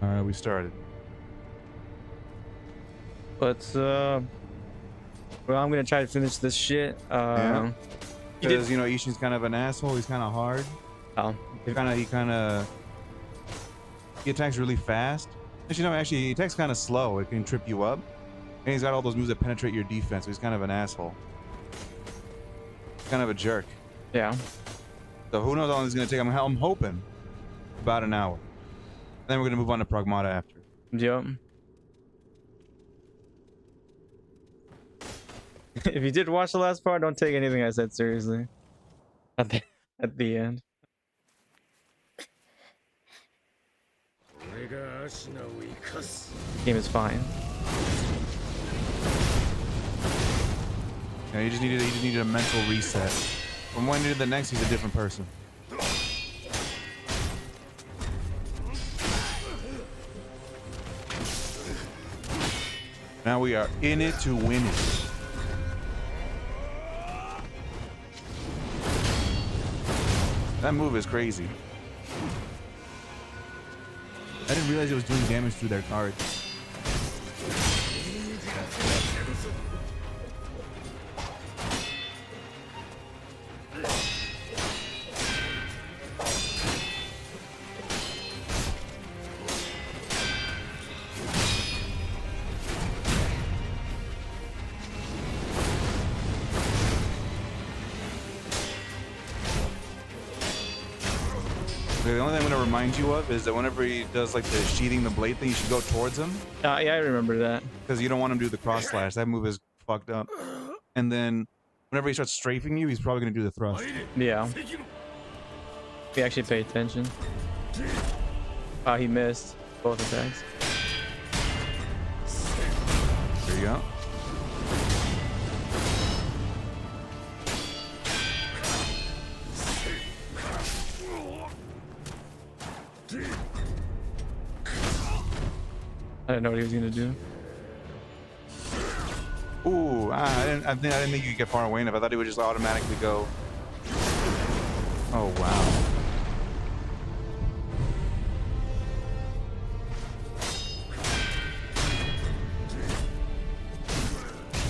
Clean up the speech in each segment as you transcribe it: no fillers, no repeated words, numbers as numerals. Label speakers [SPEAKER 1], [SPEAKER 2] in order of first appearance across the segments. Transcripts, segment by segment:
[SPEAKER 1] All right, we started.
[SPEAKER 2] Let's well, I'm gonna try to finish this shit.
[SPEAKER 1] Yeah.
[SPEAKER 2] You did.
[SPEAKER 1] Because you know Isshin's kind of an asshole. He's kind of hard.
[SPEAKER 2] Oh,
[SPEAKER 1] He attacks really fast. Actually, he attacks kind of slow. It can trip you up. And he's got all those moves that penetrate your defense. So he's kind of an asshole. Kind of a jerk.
[SPEAKER 2] yeah.
[SPEAKER 1] So who knows how long it's gonna take? I'm hoping about an hour. Then we're gonna move on to Pragmata after.
[SPEAKER 2] Yep. If you did watch the last part, don't take anything I said seriously. At the end. Game is fine.
[SPEAKER 1] Yeah, you just needed a mental reset. From one day to the next, he's a different person. Now we are in it to win it. That move is crazy. I didn't realize it was doing damage through their cards. The only thing I'm going to remind you of is that whenever he does like the sheathing the blade thing, you should go towards him.
[SPEAKER 2] Yeah, I remember that.
[SPEAKER 1] Because you don't want him to do the cross slash. That move is fucked up. And then whenever he starts strafing you, he's probably going to do the thrust.
[SPEAKER 2] Yeah. We actually pay attention. Oh, he missed both attacks.
[SPEAKER 1] There you go.
[SPEAKER 2] I didn't know what he was gonna do.
[SPEAKER 1] Ooh, I didn't think you could get far away enough. I thought he would just automatically go. Oh wow.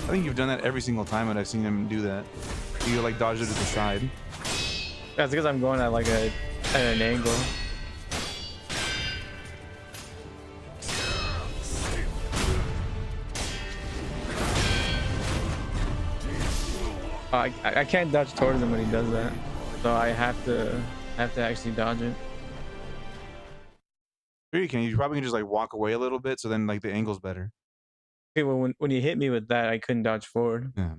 [SPEAKER 1] I think you've done that every single time that I've seen him do that. You like dodge it to the side.
[SPEAKER 2] That's because I'm going at like at an angle. I can't dodge towards him when he does that, so I have to actually dodge it.
[SPEAKER 1] Sure you can. You probably can just like walk away a little bit, so then like the angle's better.
[SPEAKER 2] Okay, well when you hit me with that, I couldn't dodge forward.
[SPEAKER 1] Yeah.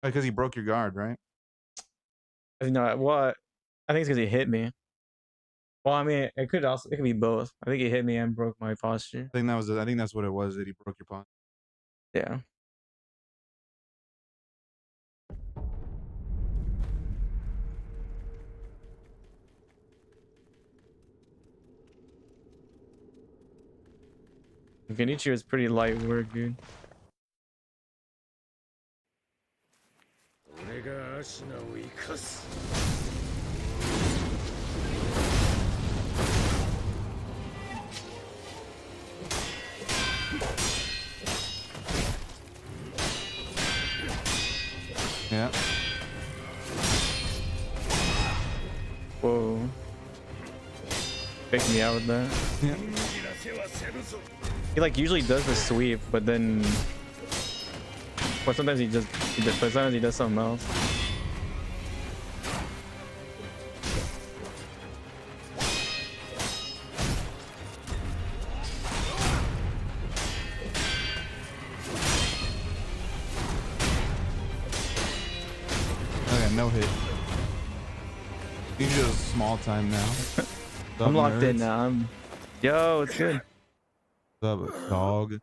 [SPEAKER 1] Because he broke your guard, right?
[SPEAKER 2] No, well, I think it's because he hit me. Well, I mean, it could be both. I think he hit me and broke my posture.
[SPEAKER 1] I think that's what it was, that he broke your posture.
[SPEAKER 2] Yeah. Genichiro is pretty light work, dude.
[SPEAKER 1] Yeah.
[SPEAKER 2] Whoa. Faked me out with that.
[SPEAKER 1] Yeah.
[SPEAKER 2] He like usually does the sweep, but then sometimes he does something else.
[SPEAKER 1] Okay, no hit. You just small time now.
[SPEAKER 2] I'm locked in now. Yo, it's good.
[SPEAKER 1] What's up, dog?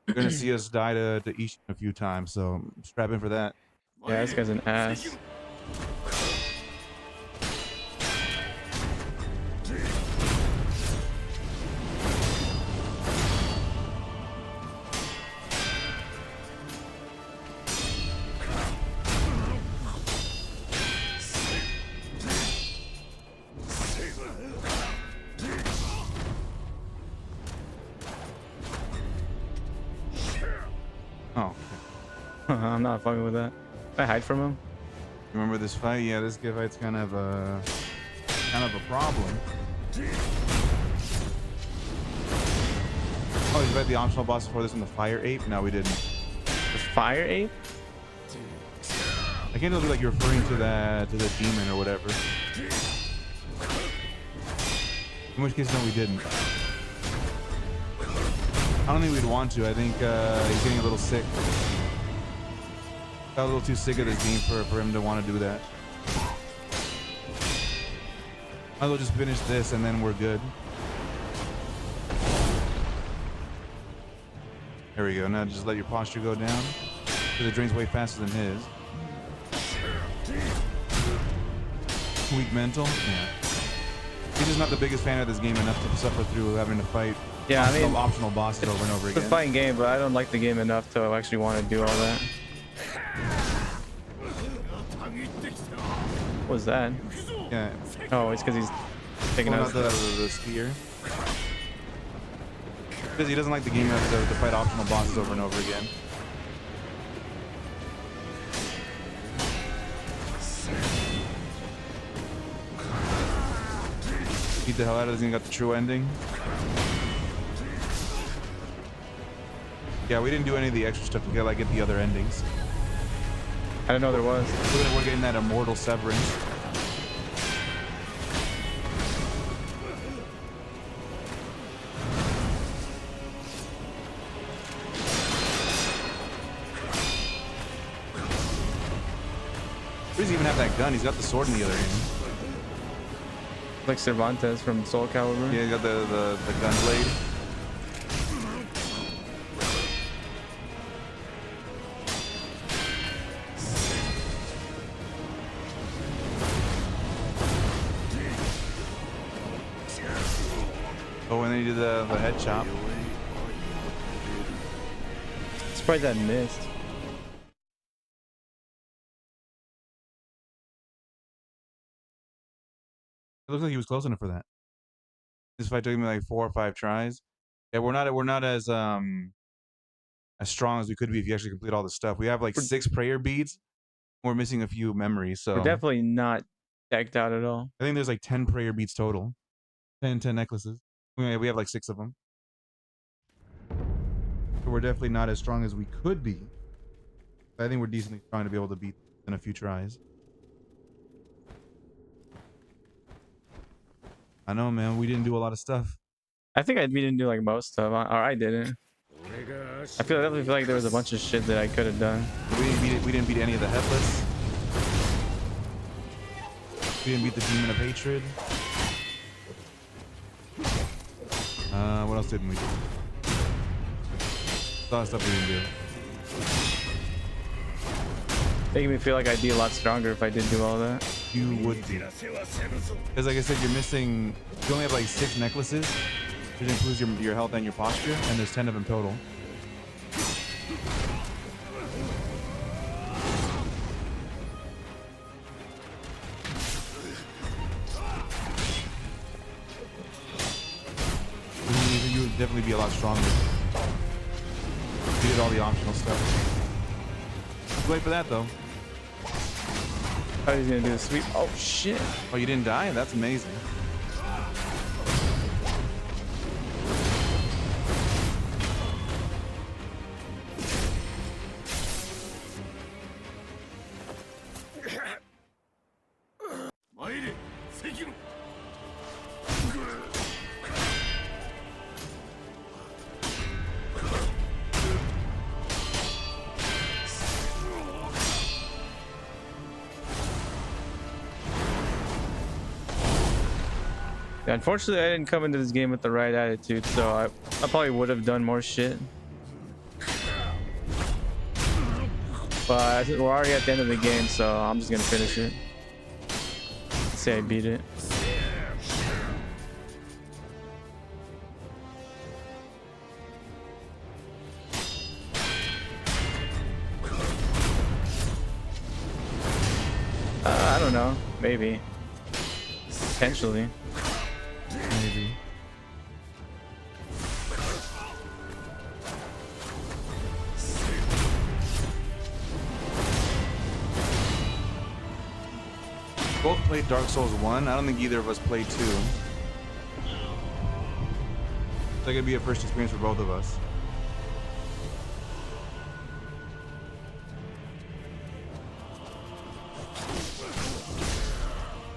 [SPEAKER 1] You're gonna see us die to Isshin a few times, so strap in for that.
[SPEAKER 2] Yeah, this guy's an ass.
[SPEAKER 1] Oh, okay.
[SPEAKER 2] I'm not fucking with that. I hide from him.
[SPEAKER 1] Remember this fight? Yeah, this fight's kind of a problem. Oh, you fight the optional boss before this in the fire ape? No, we didn't.
[SPEAKER 2] The fire ape?
[SPEAKER 1] I can't tell if like you're referring to the demon or whatever. In which case, no, we didn't. I don't think we'd want to. I think he's getting a little sick. Got a little too sick of this game for him to want to do that. Might as well just finish this and then we're good. There we go. Now just let your posture go down. Because it drains way faster than his. Weak mental? Yeah. He's just not the biggest fan of this game enough to suffer through having to fight optional bosses over and over again.
[SPEAKER 2] It's a fighting game, but I don't like the game enough to actually want to do all that. What was that?
[SPEAKER 1] Yeah.
[SPEAKER 2] Oh, it's because he's taking out
[SPEAKER 1] the spear. Because he doesn't like the game enough to fight optional bosses over and over again. Beat the hell out of this and got the true ending. Yeah, we didn't do any of the extra stuff to get the other endings.
[SPEAKER 2] I didn't know there was.
[SPEAKER 1] We're getting that immortal severance. He doesn't even have that gun. He's got the sword in the other hand.
[SPEAKER 2] Like Cervantes from Soul Calibur.
[SPEAKER 1] Yeah, he got the gun blade. Oh, and then he did the head chop.
[SPEAKER 2] It's probably that missed.
[SPEAKER 1] It looks like he was close enough for that. This fight took me like 4 or 5 tries. Yeah, we're not as strong as we could be if you actually complete all the stuff. We have like 6 prayer beads. We're missing a few memories, so
[SPEAKER 2] we're definitely not decked out at all.
[SPEAKER 1] I think there's like 10 prayer beads total. 10 necklaces. We have like 6 of them. So we're definitely not as strong as we could be. But I think we're decently strong to be able to beat in a few tries. I know, man. We didn't do a lot of stuff.
[SPEAKER 2] I think we didn't do like most stuff, or I didn't. I definitely feel like there was a bunch of shit that I could have done.
[SPEAKER 1] We didn't beat any of the headless. We didn't beat the demon of hatred. What else didn't we do? A lot of stuff we didn't do.
[SPEAKER 2] Making me feel like I'd be a lot stronger if I did do all that.
[SPEAKER 1] You would be. Because like I said, you only have like 6 necklaces, which includes your health and your posture, and there's 10 of them total. You would definitely be a lot stronger. You did all the optional stuff. Wait for that though.
[SPEAKER 2] I thought he was gonna do a sweep. Oh shit!
[SPEAKER 1] Oh, you didn't die? That's amazing.
[SPEAKER 3] Sekiro.
[SPEAKER 2] Yeah, unfortunately, I didn't come into this game with the right attitude, so I probably would have done more shit. But we're already at the end of the game, so I'm just gonna finish it. Let's say I beat it. I don't know. Maybe. Potentially.
[SPEAKER 1] Maybe. both played Dark Souls 1. I don't think either of us played 2. That could be a first experience for both of us.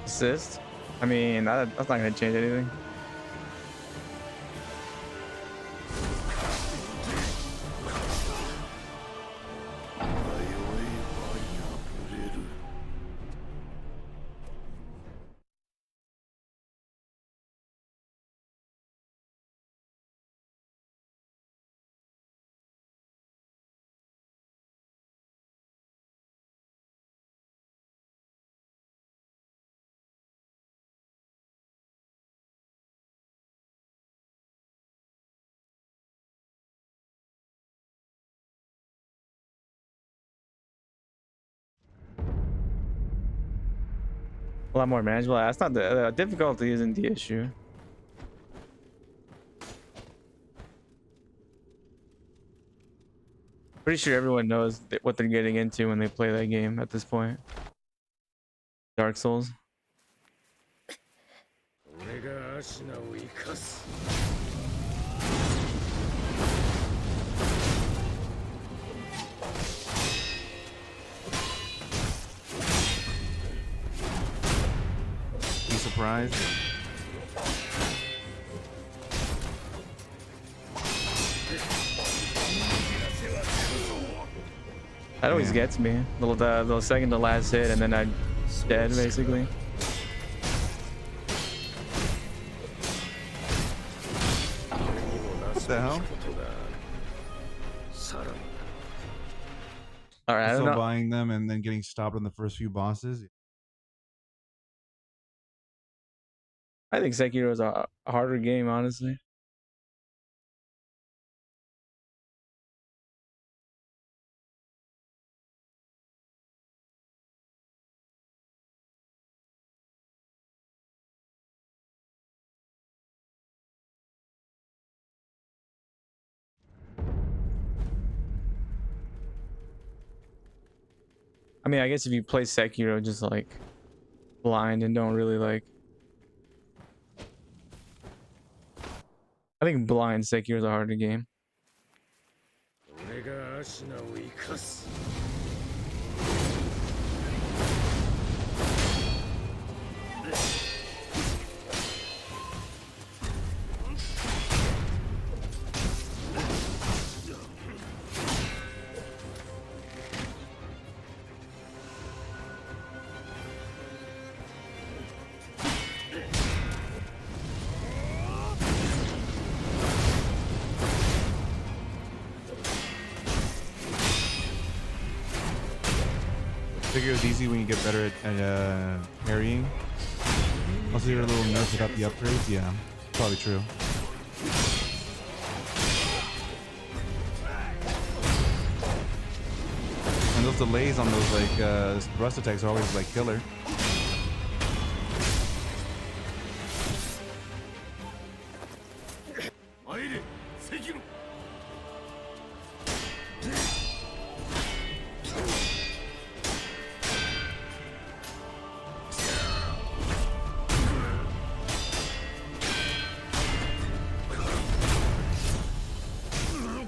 [SPEAKER 2] Assist? I mean, that's not gonna change anything. A lot more manageable. That's not the difficulty isn't the issue. Pretty sure everyone knows what they're getting into when they play that game at this point. Dark Souls.
[SPEAKER 1] Be surprised.
[SPEAKER 2] That always gets me. The second to last hit, and then I'm dead basically.
[SPEAKER 1] What the hell?
[SPEAKER 2] All right, I don't
[SPEAKER 1] Still
[SPEAKER 2] know.
[SPEAKER 1] buying them and then getting stopped on the first few bosses.
[SPEAKER 2] I think Sekiro is a harder game, honestly. I mean, I guess if you play Sekiro just like blind and don't really like, I think blind Sekiro is a harder game.
[SPEAKER 1] Figure it's easy when you get better at parrying. Also, you're a little nerfed without the upgrades. Yeah, probably true. And those delays on those like thrust attacks are always like killer.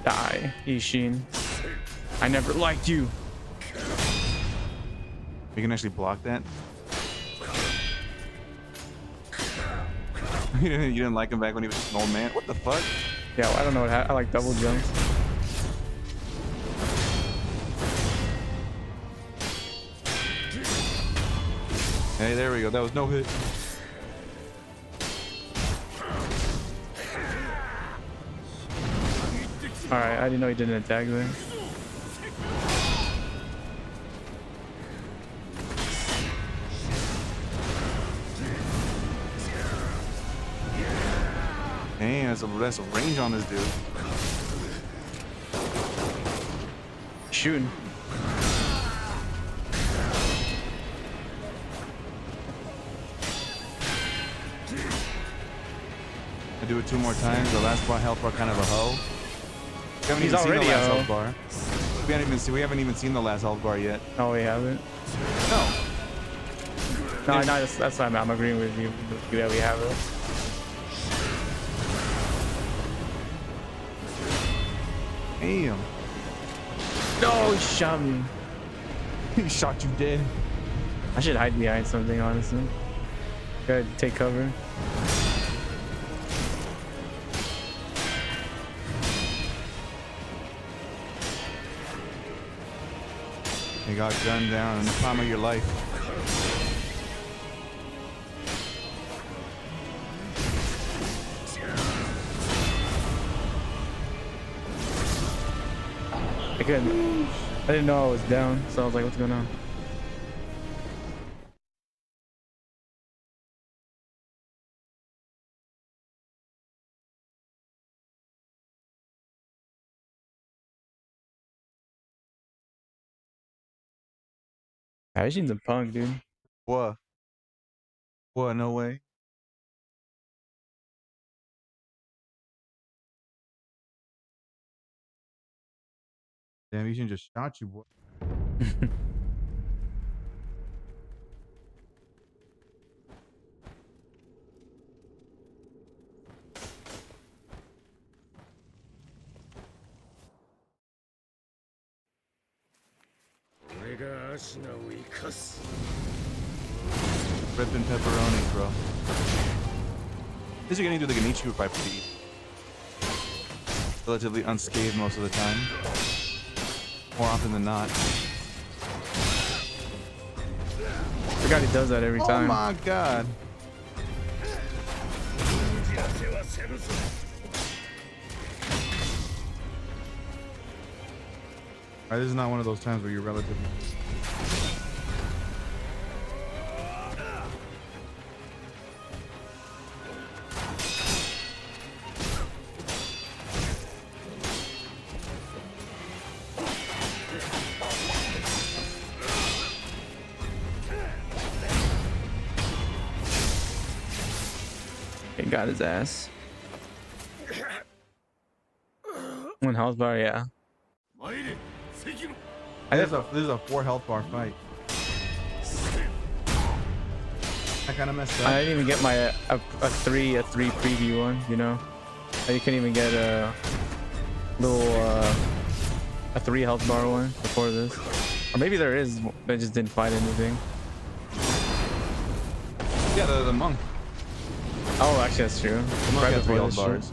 [SPEAKER 2] Die, Isshin. I never liked you.
[SPEAKER 1] You can actually block that. You didn't like him back when he was just an old man. What the fuck?
[SPEAKER 2] Yeah, well, I don't know what I like double jumps.
[SPEAKER 1] Hey, there we go. That was no hit.
[SPEAKER 2] All right, I didn't know he didn't attack there.
[SPEAKER 1] Damn, that's a range on this dude.
[SPEAKER 2] Shooting.
[SPEAKER 1] I do it 2 more times. The last bar health bar kind of a hoe. We haven't
[SPEAKER 2] He's
[SPEAKER 1] even seen
[SPEAKER 2] already
[SPEAKER 1] the last
[SPEAKER 2] a hoe.
[SPEAKER 1] health bar. We haven't even seen the last health bar yet.
[SPEAKER 2] No, we haven't.
[SPEAKER 1] No.
[SPEAKER 2] No, that's why I'm agreeing with you that we have it.
[SPEAKER 1] Damn.
[SPEAKER 2] No, he shot me.
[SPEAKER 1] He shot you dead.
[SPEAKER 2] I should hide behind something, honestly. Gotta take cover.
[SPEAKER 1] You got gunned down in the time of your life.
[SPEAKER 2] I didn't know I was down, so I was like, what's going on? I seen the punk, dude.
[SPEAKER 1] What? What? No way. Damn, Isshin just shot you, boy. Ripping pepperoni, bro. At least you're getting through the Genichiro fight pretty easy. Relatively unscathed most of the time. More often than not.
[SPEAKER 2] The guy who does that every time.
[SPEAKER 1] Oh my god. Alright, this is not one of those times where you're relatively...
[SPEAKER 2] He got his ass. One health bar, yeah.
[SPEAKER 1] This is a 4 health bar fight. I kind of messed up.
[SPEAKER 2] I didn't even get my a three preview one, you know. You couldn't even get a little a 3 health bar one before this, or maybe there is, but I just didn't find anything.
[SPEAKER 1] Yeah, the monk.
[SPEAKER 2] Oh, actually, that's true.
[SPEAKER 1] The monk has 3 health bars.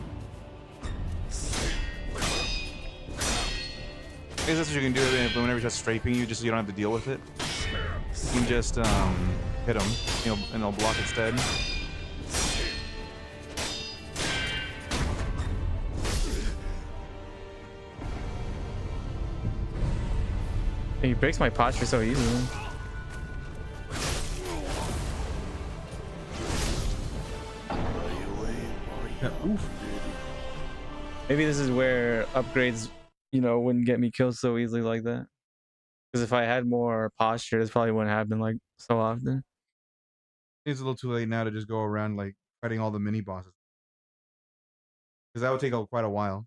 [SPEAKER 1] I guess that's what you can do whenever he's strafing you, just so you don't have to deal with it. You can just hit him, you know, and they'll block instead.
[SPEAKER 2] He breaks my posture so easily.
[SPEAKER 1] Yeah, oof.
[SPEAKER 2] Maybe this is where upgrades, you know, wouldn't get me killed so easily like that. Because if I had more posture, this probably wouldn't happen like so often.
[SPEAKER 1] It's a little too late now to just go around like fighting all the mini bosses, because that would take quite a while.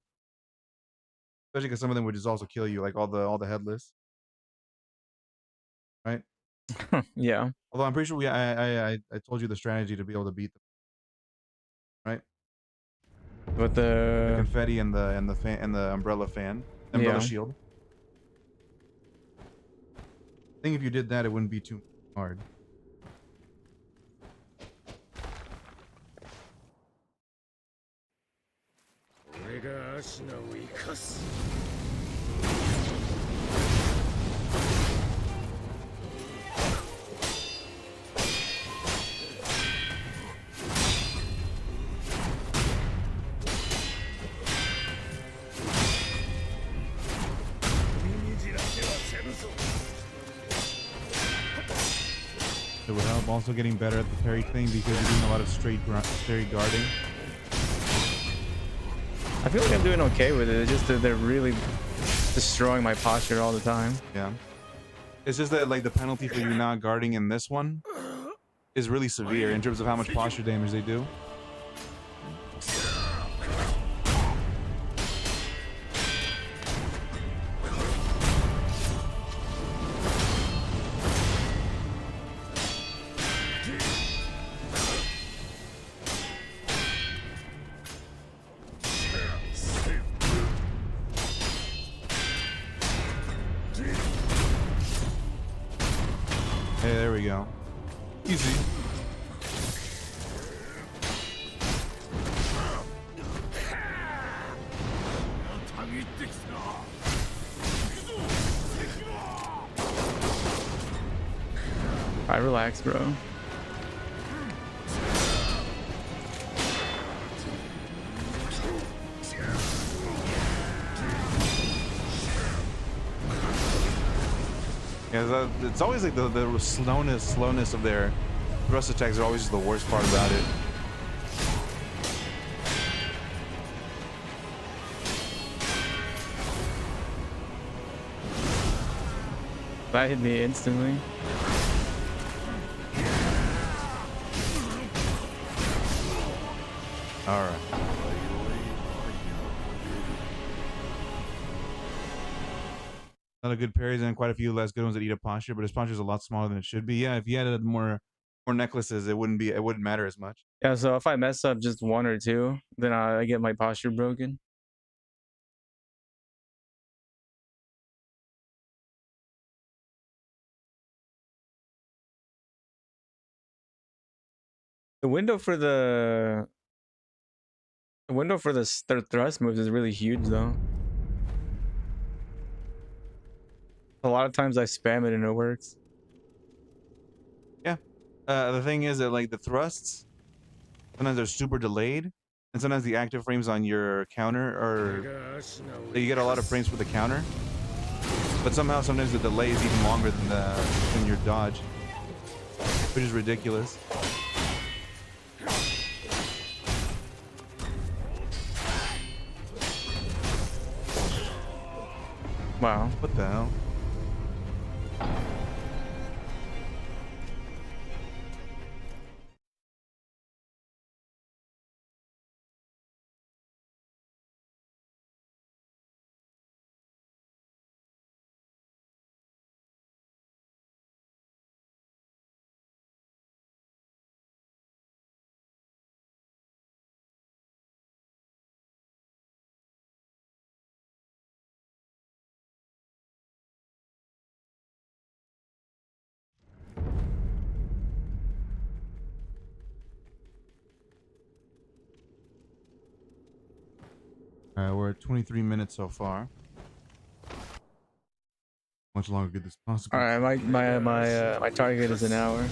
[SPEAKER 1] Especially because some of them would just also kill you, like all the headless, right?
[SPEAKER 2] Yeah.
[SPEAKER 1] Although I'm pretty sure I told you the strategy to be able to beat them, right?
[SPEAKER 2] With
[SPEAKER 1] The
[SPEAKER 2] the
[SPEAKER 1] confetti and the fan and the umbrella
[SPEAKER 2] yeah.
[SPEAKER 1] shield. I think if you did that, it wouldn't be too hard. It would help also getting better at the parry thing because you're doing a lot of straight guarding.
[SPEAKER 2] I feel like I'm doing okay with it. It's just that they're really destroying my posture all the time.
[SPEAKER 1] Yeah. It's just that like the penalty for you not guarding in this one is really severe in terms of how much posture damage they do. we go. Easy.
[SPEAKER 2] Alright, relax, bro.
[SPEAKER 1] Yeah, it's always like the slowness of their thrust attacks are always just the worst part about it.
[SPEAKER 2] That hit me instantly.
[SPEAKER 1] All right. Not a good parries and quite a few less good ones that eat up posture, but his posture is a lot smaller than it should be. Yeah, if you added more necklaces, it wouldn't matter as much.
[SPEAKER 2] Yeah, so if I mess up just one or two, then I get my posture broken. The window for the thrust moves is really huge though. A lot of times I spam it and it works.
[SPEAKER 1] Yeah. The thing is that like the thrusts, sometimes they're super delayed, and sometimes the active frames on your counter are you get a lot of frames for the counter, but sometimes the delay is even longer than your dodge, which is ridiculous.
[SPEAKER 2] Wow.
[SPEAKER 1] What the hell? All right, we're at 23 minutes so far. Much longer could this possibly?
[SPEAKER 2] All right, my target is an hour.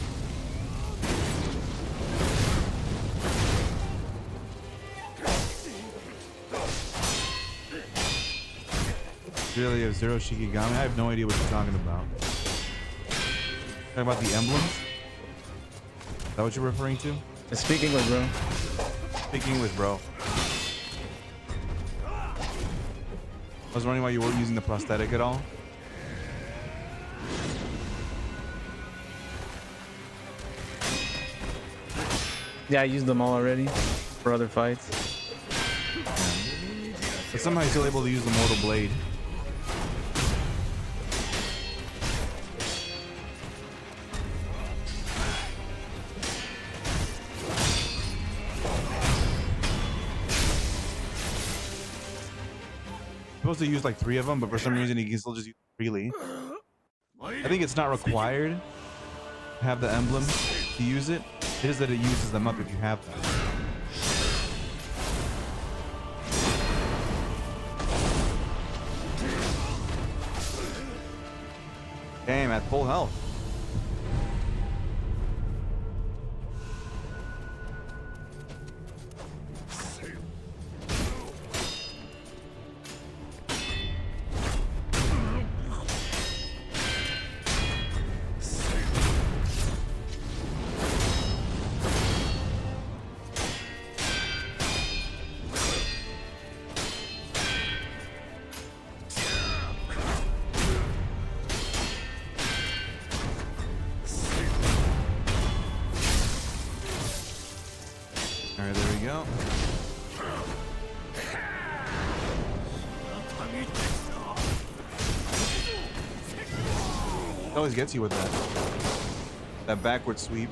[SPEAKER 1] Really have zero Shikigami? I have no idea what you're talking about. Talking about the emblems? Is that what you're referring to?
[SPEAKER 2] Speak English, bro.
[SPEAKER 1] Speak English, bro. I was wondering why you weren't using the prosthetic at all.
[SPEAKER 2] Yeah, I used them all already for other fights.
[SPEAKER 1] But somehow you're still able to use the Mortal Blade. Supposed to use like 3 of them, but for some reason he can still just use freely. I think it's not required to have the emblem to use it. It is that it uses them up if you have them. Damn, at full health. Always gets you with that backward sweep.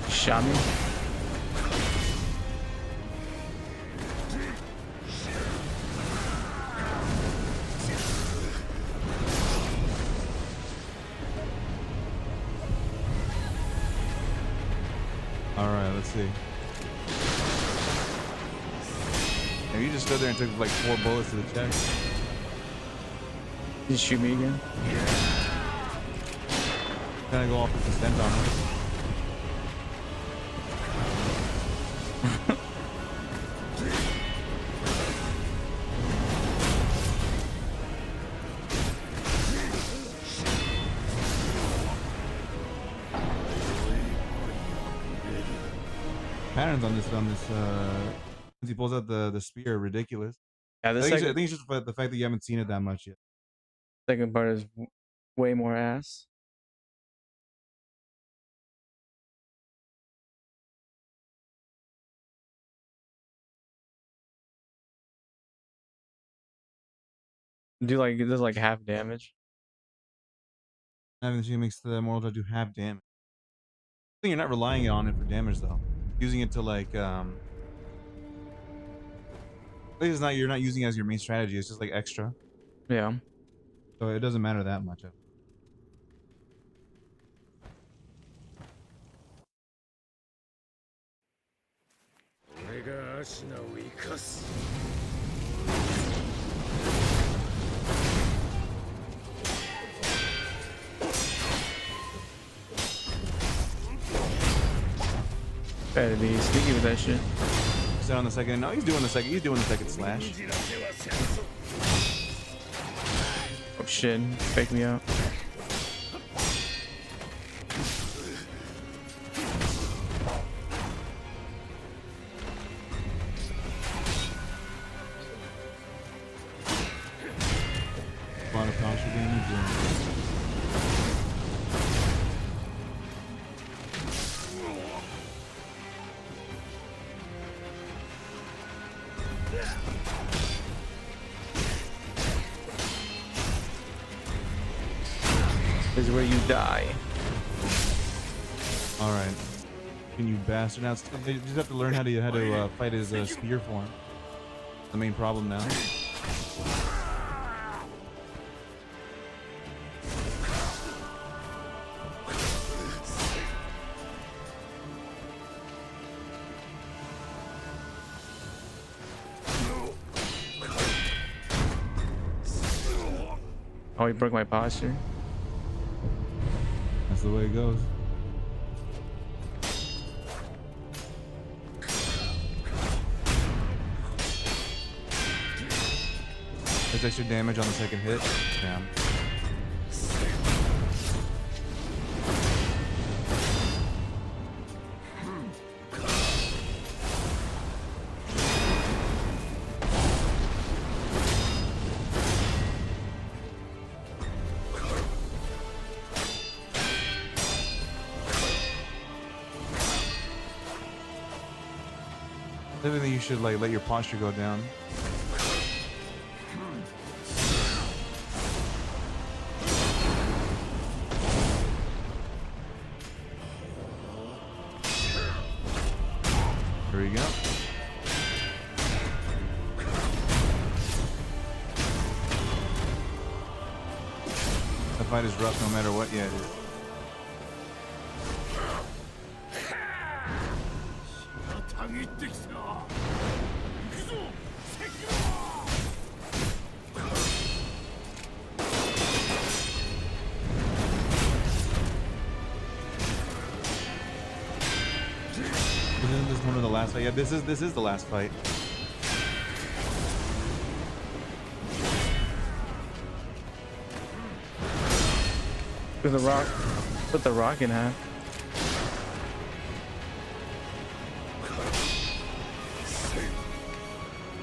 [SPEAKER 2] Shot me.
[SPEAKER 1] All right, let's see. Yeah, you just stood there and took like 4 bullets to the chest.
[SPEAKER 2] Did you shoot me again?
[SPEAKER 1] Trying to go off with the stent on him. Patterns on this once he pulls out the spear are ridiculous.
[SPEAKER 2] Yeah, the
[SPEAKER 1] I
[SPEAKER 2] second
[SPEAKER 1] think it's just the fact that you haven't seen it that much yet.
[SPEAKER 2] second part is way more ass. Do like it does like half damage.
[SPEAKER 1] I haven't seen it makes the Mortal Drive do half damage. I think you're not relying on it for damage though. Using it to like I think it's not you're not using it as your main strategy, it's just like extra.
[SPEAKER 2] Yeah.
[SPEAKER 1] So it doesn't matter that much.
[SPEAKER 2] Better be sneaky with that shit.
[SPEAKER 1] Set on the second. No, he's doing the second slash.
[SPEAKER 2] Oh shit. Fake me out.
[SPEAKER 1] A lot of posture damage.
[SPEAKER 2] This is where you die.
[SPEAKER 1] All right, can you bastard? Now you just have to learn how to fight his spear form. The main problem now.
[SPEAKER 2] Oh, he broke my posture.
[SPEAKER 1] That's the way it goes. There's extra damage on the second hit. Damn. I think you should like let your posture go down. There we go. The fight is rough no matter what. Yeah, it is. Isn't this one of the last fight? Yeah, this is the last fight.
[SPEAKER 2] Put the rock. Put the rock in half.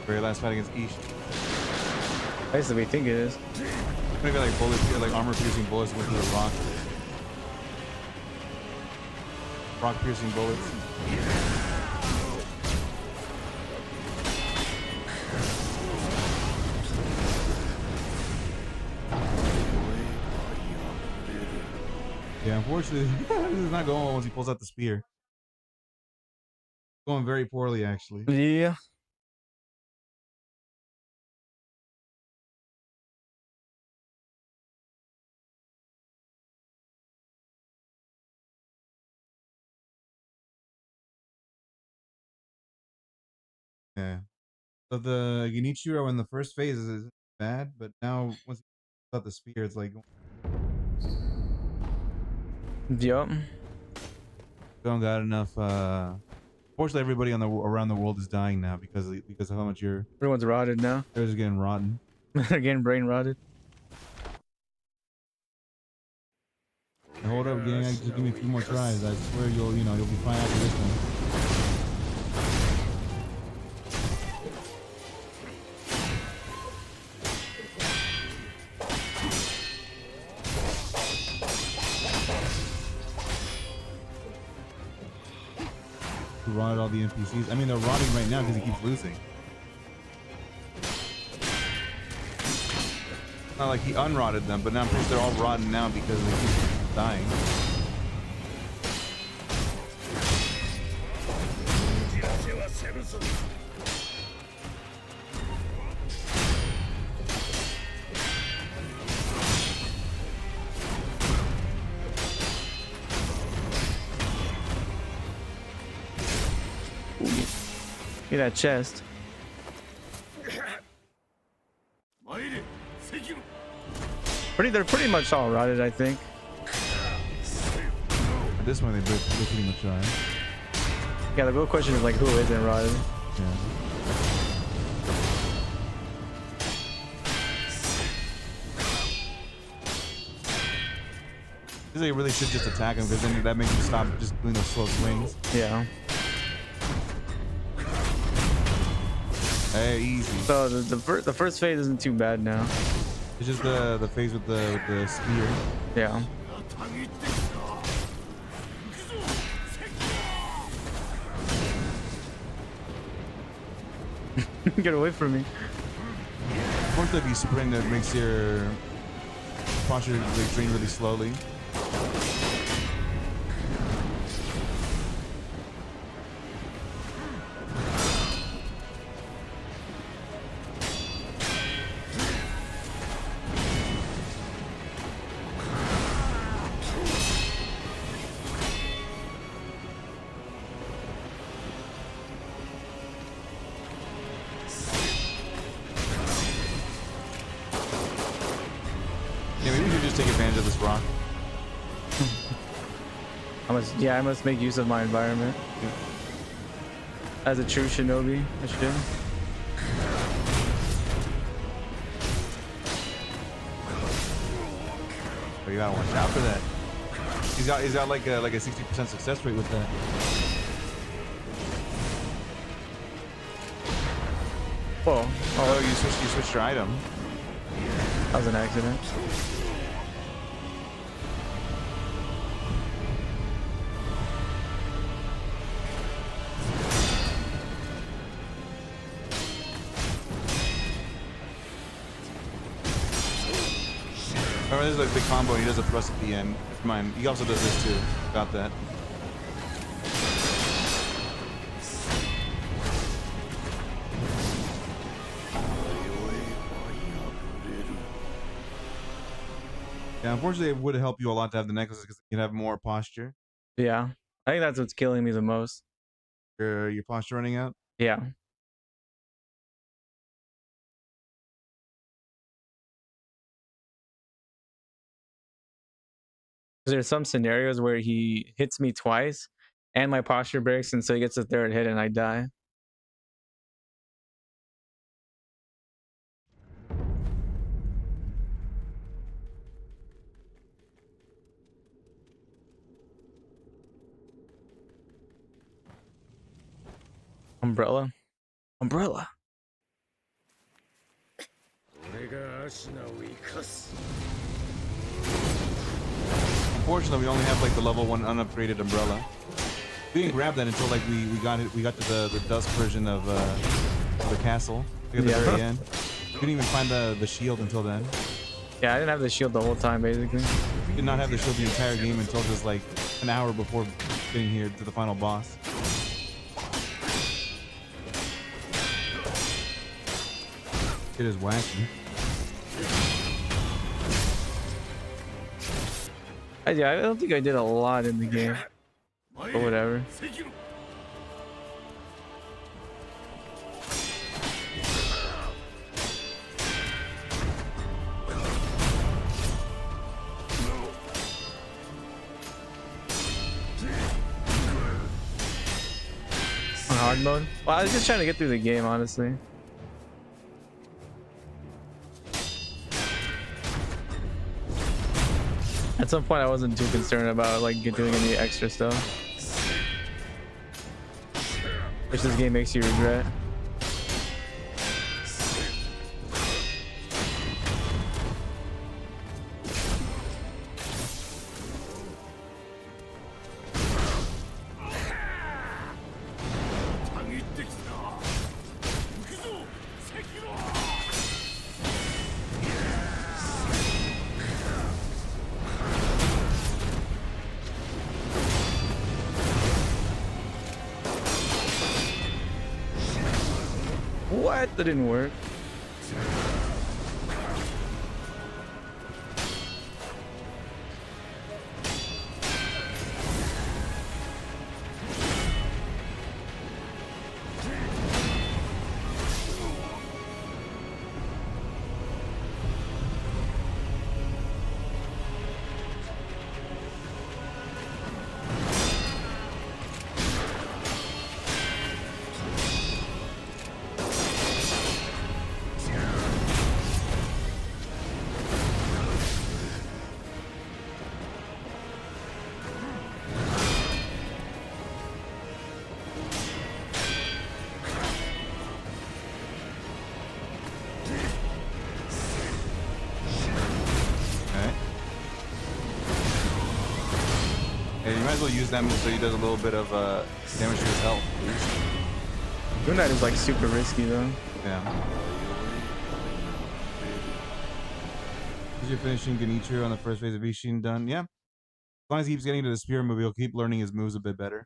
[SPEAKER 1] Very last fight against Isshin.
[SPEAKER 2] That's the way I think it is.
[SPEAKER 1] Maybe like bullets, like armor piercing bullets with the rock. Rock piercing bullets. Yeah, unfortunately, this is not going well once he pulls out the spear. Going very poorly, actually.
[SPEAKER 2] Yeah.
[SPEAKER 1] Yeah. So the Genichiro in the first phase is bad, but now once you got the spear, it's like
[SPEAKER 2] Yup.
[SPEAKER 1] don't got enough. Fortunately, everybody on the around the world is dying now because of how much your
[SPEAKER 2] Everyone's rotted now.
[SPEAKER 1] they're just getting rotten.
[SPEAKER 2] They're getting brain rotted.
[SPEAKER 1] Hey, hold up, gang! Just give me a few more tries. I swear you'll be fine after this one. Who rotted all the NPCs? I mean, they're rotting right now because he keeps losing. Not like he unrotted them, but now I'm pretty sure they're all rotten now because they keep dying.
[SPEAKER 2] Get that chest. They're pretty much all rotted, I think.
[SPEAKER 1] At this one, they're pretty much are.
[SPEAKER 2] Yeah, the real question is like, who isn't rotted?
[SPEAKER 1] Yeah. They really should just attack him because then that makes him stop just doing those slow swings.
[SPEAKER 2] Yeah.
[SPEAKER 1] Hey, easy.
[SPEAKER 2] So the first phase isn't too bad now.
[SPEAKER 1] It's just the phase with the spear.
[SPEAKER 2] Yeah. Get away from me.
[SPEAKER 1] Unfortunately, if you sprint, that makes your posture like drain really slowly. Yeah, maybe we should just take advantage of this rock.
[SPEAKER 2] I must make use of my environment.
[SPEAKER 1] Yeah.
[SPEAKER 2] As a true shinobi, I should.
[SPEAKER 1] But you gotta watch out for that. He's got like a 60% success rate with that.
[SPEAKER 2] Whoa.
[SPEAKER 1] Oh, you switched your item.
[SPEAKER 2] That was an accident.
[SPEAKER 1] Remember, there's like a big combo. He does a thrust at the end. Mine. He also does this too. Got that. Yeah, unfortunately, it would help you a lot to have the necklaces because you can have more posture.
[SPEAKER 2] Yeah. I think that's what's killing me the most.
[SPEAKER 1] Your posture running out.
[SPEAKER 2] Yeah. There's some scenarios where he hits me twice and my posture breaks, and so he gets a third hit and I die. Umbrella. Umbrella.
[SPEAKER 1] Unfortunately, we only have like the level 1 unupgraded umbrella. We didn't grab that until like we got to the dusk version of the castle. Like at the very end. We didn't even find the shield until then.
[SPEAKER 2] Yeah, I didn't have the shield the whole time basically.
[SPEAKER 1] We did not have the shield the entire game until just like an hour before getting here to the final boss. It is wacky.
[SPEAKER 2] Yeah, I don't think I did a lot in the game, but whatever. hard mode? Well, I was just trying to get through the game, honestly. At some point, I wasn't too concerned about like doing any extra stuff, which this game makes you regret. What? That didn't work.
[SPEAKER 1] Use that move so he does a little bit of damage to his health.
[SPEAKER 2] Doing that is like super risky though.
[SPEAKER 1] Yeah. Is you finishing Genichiro on the first phase of Isshin done? Yeah. As long as he keeps getting to the spear move, he'll keep learning his moves a bit better.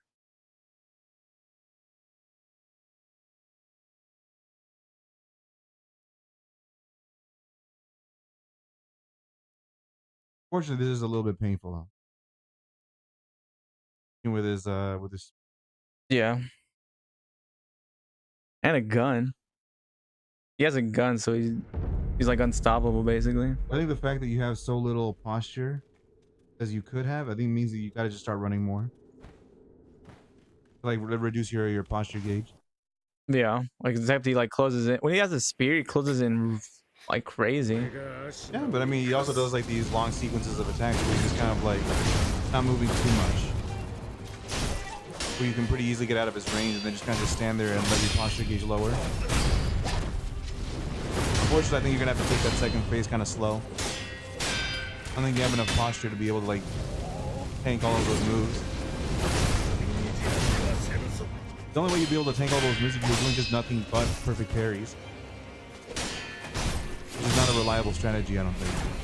[SPEAKER 1] Fortunately, this is a little bit painful though. With his
[SPEAKER 2] Yeah. And a gun. He has a gun, so he's like unstoppable basically.
[SPEAKER 1] I think the fact that you have so little posture as you could have, I think means that you gotta just start running more. Like reduce your posture gauge.
[SPEAKER 2] Yeah, like except he like closes it when he has a spear. He closes in like crazy.
[SPEAKER 1] Yeah, but I mean, he also does like these long sequences of attacks where he's just kind of like not moving too much. Where you can pretty easily get out of his range and then just kind of stand there and let your posture gauge lower. Unfortunately, I think you're gonna have to take that second phase kind of slow. I don't think you have enough posture to be able to like tank all of those moves. The only way you'd be able to tank all those moves if you're doing just nothing but perfect parries. Which is not a reliable strategy, I don't think.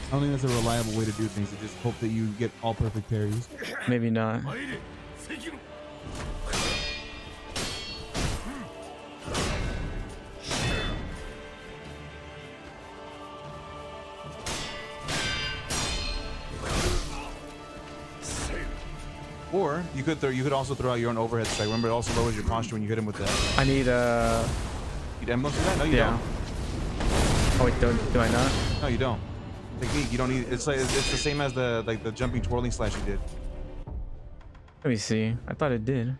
[SPEAKER 1] I don't think that's a reliable way to do things, to just hope that you get all perfect parries.
[SPEAKER 2] Maybe not.
[SPEAKER 1] Or you could also throw out your own overhead strike. Remember, it also lowers your posture when you hit him with that.
[SPEAKER 2] I need
[SPEAKER 1] You'd emblems for that? No, you don't.
[SPEAKER 2] Oh wait, do I not?
[SPEAKER 1] No, you don't. Technique, you don't need. It's like it's the same as the jumping twirling slash you did.
[SPEAKER 2] Let me see. I thought it did.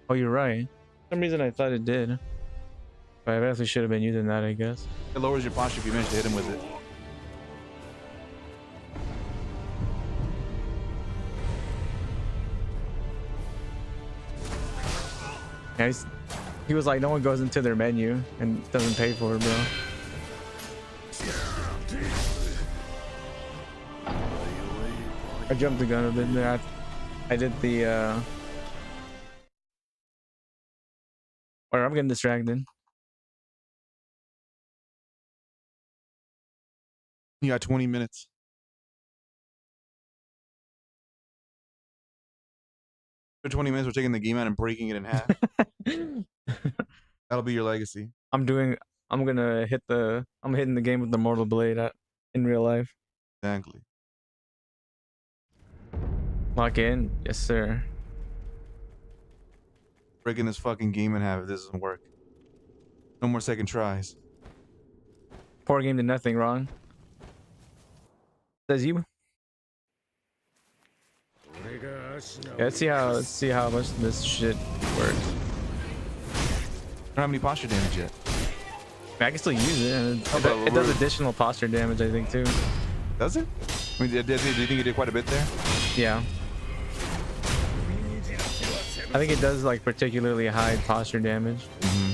[SPEAKER 2] Oh, you're right. For some reason I thought it did. But I actually should have been using that, I guess.
[SPEAKER 1] It lowers your posture if you manage to hit him with it.
[SPEAKER 2] Yeah, he was like, no one goes into their menu and doesn't pay for it, bro. I jumped the gun a bit there. I did the or I'm getting distracted.
[SPEAKER 1] You got 20 minutes. For 20 minutes, we're taking the game out and breaking it in half. That'll be your legacy.
[SPEAKER 2] I'm hitting the game with the Mortal Blade in real life.
[SPEAKER 1] Exactly.
[SPEAKER 2] Lock in? Yes, sir.
[SPEAKER 1] Breaking this fucking game in half if this doesn't work. No more second tries.
[SPEAKER 2] Poor game did nothing wrong. Says you. Yeah, let's see how much this shit works.
[SPEAKER 1] I don't have any posture damage yet.
[SPEAKER 2] I can still use it. And it does additional posture damage, I think, too.
[SPEAKER 1] Does it? I mean, do you think it did quite a bit there?
[SPEAKER 2] Yeah. I think it does like particularly high posture damage.
[SPEAKER 1] Mm-hmm.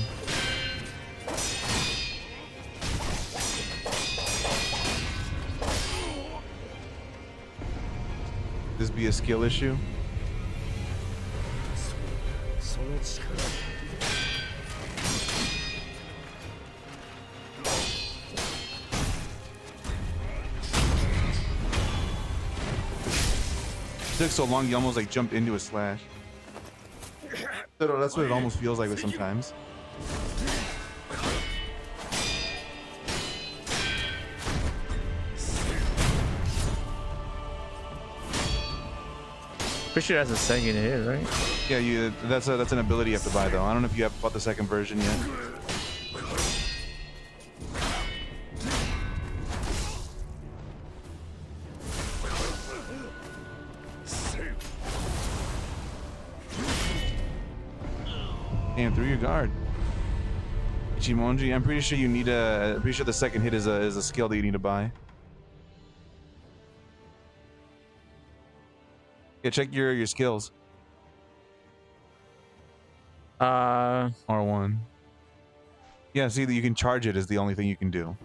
[SPEAKER 1] This be a skill issue? It took so long, you almost like jumped into a slash. That's what it almost feels like with sometimes.
[SPEAKER 2] Pretty sure that's a second hit, right?
[SPEAKER 1] Yeah, that's an ability you have to buy though. I don't know if you have bought the second version yet. Damn, through your guard. Ichimonji, I'm pretty sure you need a. I'm pretty sure the second hit is a skill that you need to buy. Yeah, check your skills. R1. Yeah, see that you can charge it is the only thing you can do.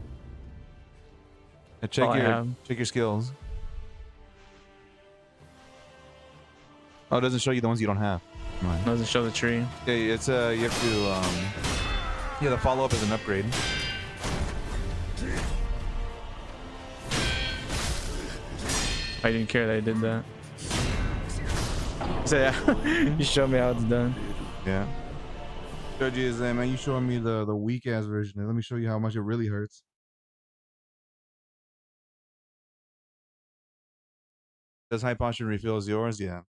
[SPEAKER 1] Now check your skills. Oh, it doesn't show you the ones you don't have.
[SPEAKER 2] It doesn't show the tree.
[SPEAKER 1] Yeah, it's you have to yeah, the follow-up is an upgrade.
[SPEAKER 2] I didn't care that I did that. So yeah, you showed me how it's done.
[SPEAKER 1] Yeah. Judge is man, you showing me the weak ass version. Let me show you how much it really hurts. Does high posture refill is yours? Yeah.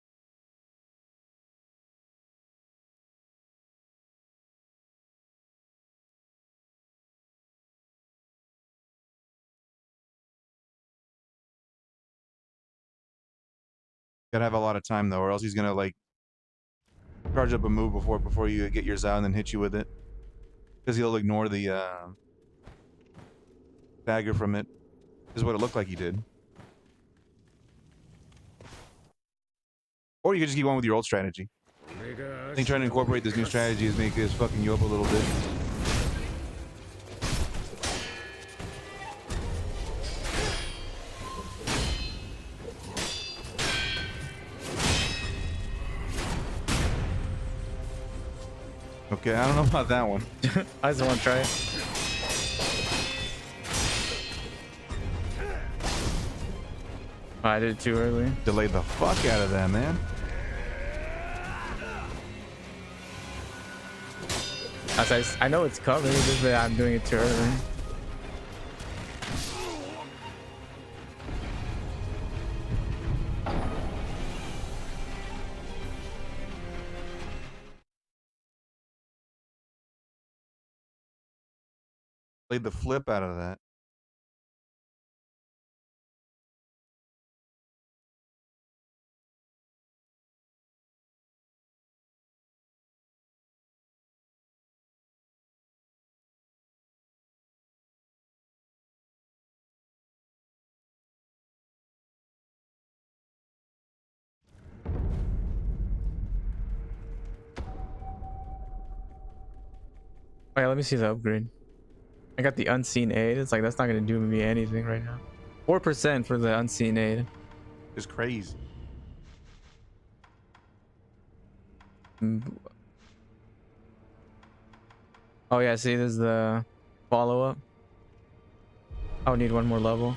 [SPEAKER 1] Gotta have a lot of time though, or else he's gonna like charge up a move before you get yours out and then hit you with it. Because he'll ignore the dagger from it. Is what it looked like he did. Or you could just keep going with your old strategy. I think trying to incorporate this new strategy is fucking you up a little bit. Okay, I don't know about that one.
[SPEAKER 2] I just want to try it. Oh, I did it too early.
[SPEAKER 1] Delayed the fuck out of that, man.
[SPEAKER 2] I know it's coming, it's just that I'm doing it too early.
[SPEAKER 1] Played the flip out of that.
[SPEAKER 2] Wait, let me see the upgrade. I got the unseen aid. It's like that's not gonna do me anything right now. 4% for the unseen aid.
[SPEAKER 1] It's crazy.
[SPEAKER 2] Oh yeah, see, there's the follow-up. I would need one more level.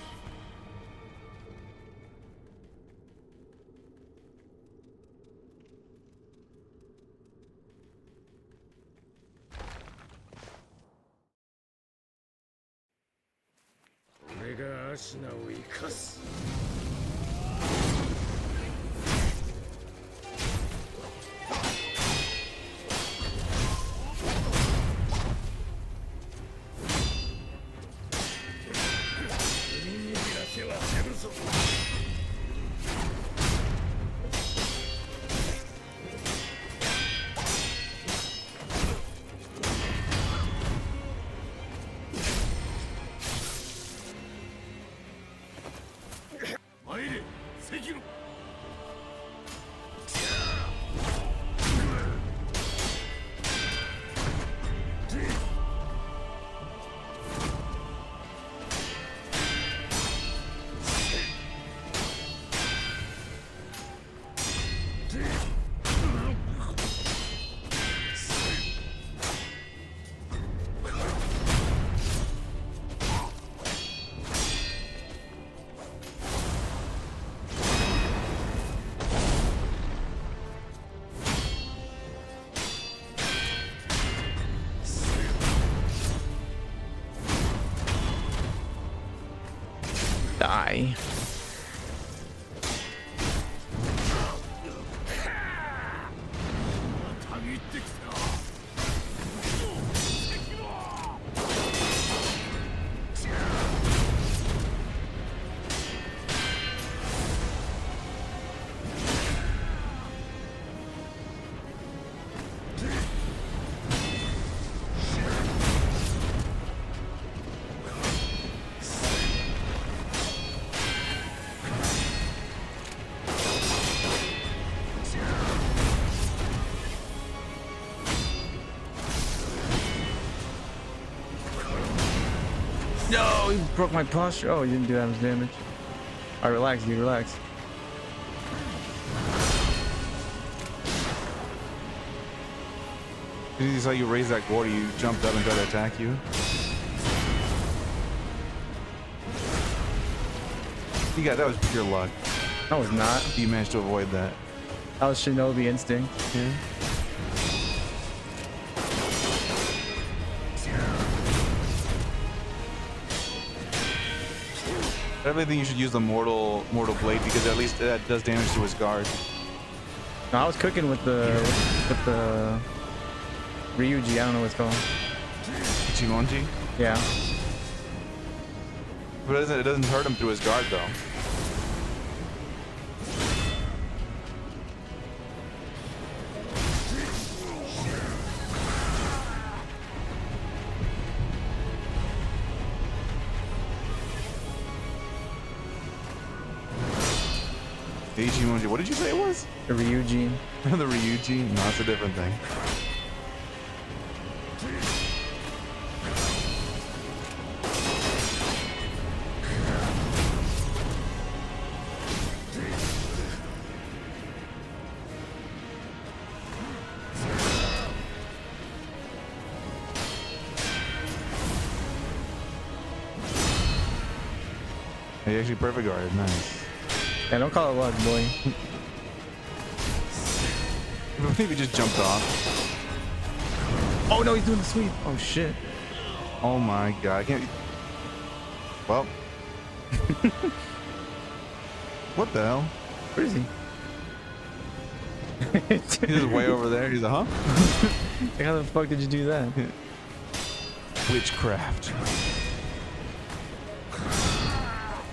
[SPEAKER 2] Die. No, he broke my posture. Oh, he didn't do that much damage. All right, relax, dude, relax.
[SPEAKER 1] Did you saw you raise that gourd, you jumped up and tried to attack you? You got that was pure luck.
[SPEAKER 2] That was not.
[SPEAKER 1] You managed to avoid that.
[SPEAKER 2] That was Shinobi instinct.
[SPEAKER 1] Yeah. I really think you should use the mortal blade because at least that does damage to his guard.
[SPEAKER 2] No, I was cooking with the Ryuji. I don't know what it's called.
[SPEAKER 1] Ichimonji?
[SPEAKER 2] Yeah.
[SPEAKER 1] But it doesn't hurt him through his guard though. Ichimonji. What did you say it was?
[SPEAKER 2] The Ryuji.
[SPEAKER 1] The Ryuji? No, that's a different thing. Hey, actually perfect guard. Nice.
[SPEAKER 2] Yeah, don't call it luck, boy.
[SPEAKER 1] Maybe just jumped off.
[SPEAKER 2] Oh no, he's doing the sweep. Oh shit.
[SPEAKER 1] Oh my god. I can't. Well. What the hell?
[SPEAKER 2] Where is he?
[SPEAKER 1] He's just way over there. He's like, huh?
[SPEAKER 2] Like, how the fuck did you do that?
[SPEAKER 1] Witchcraft.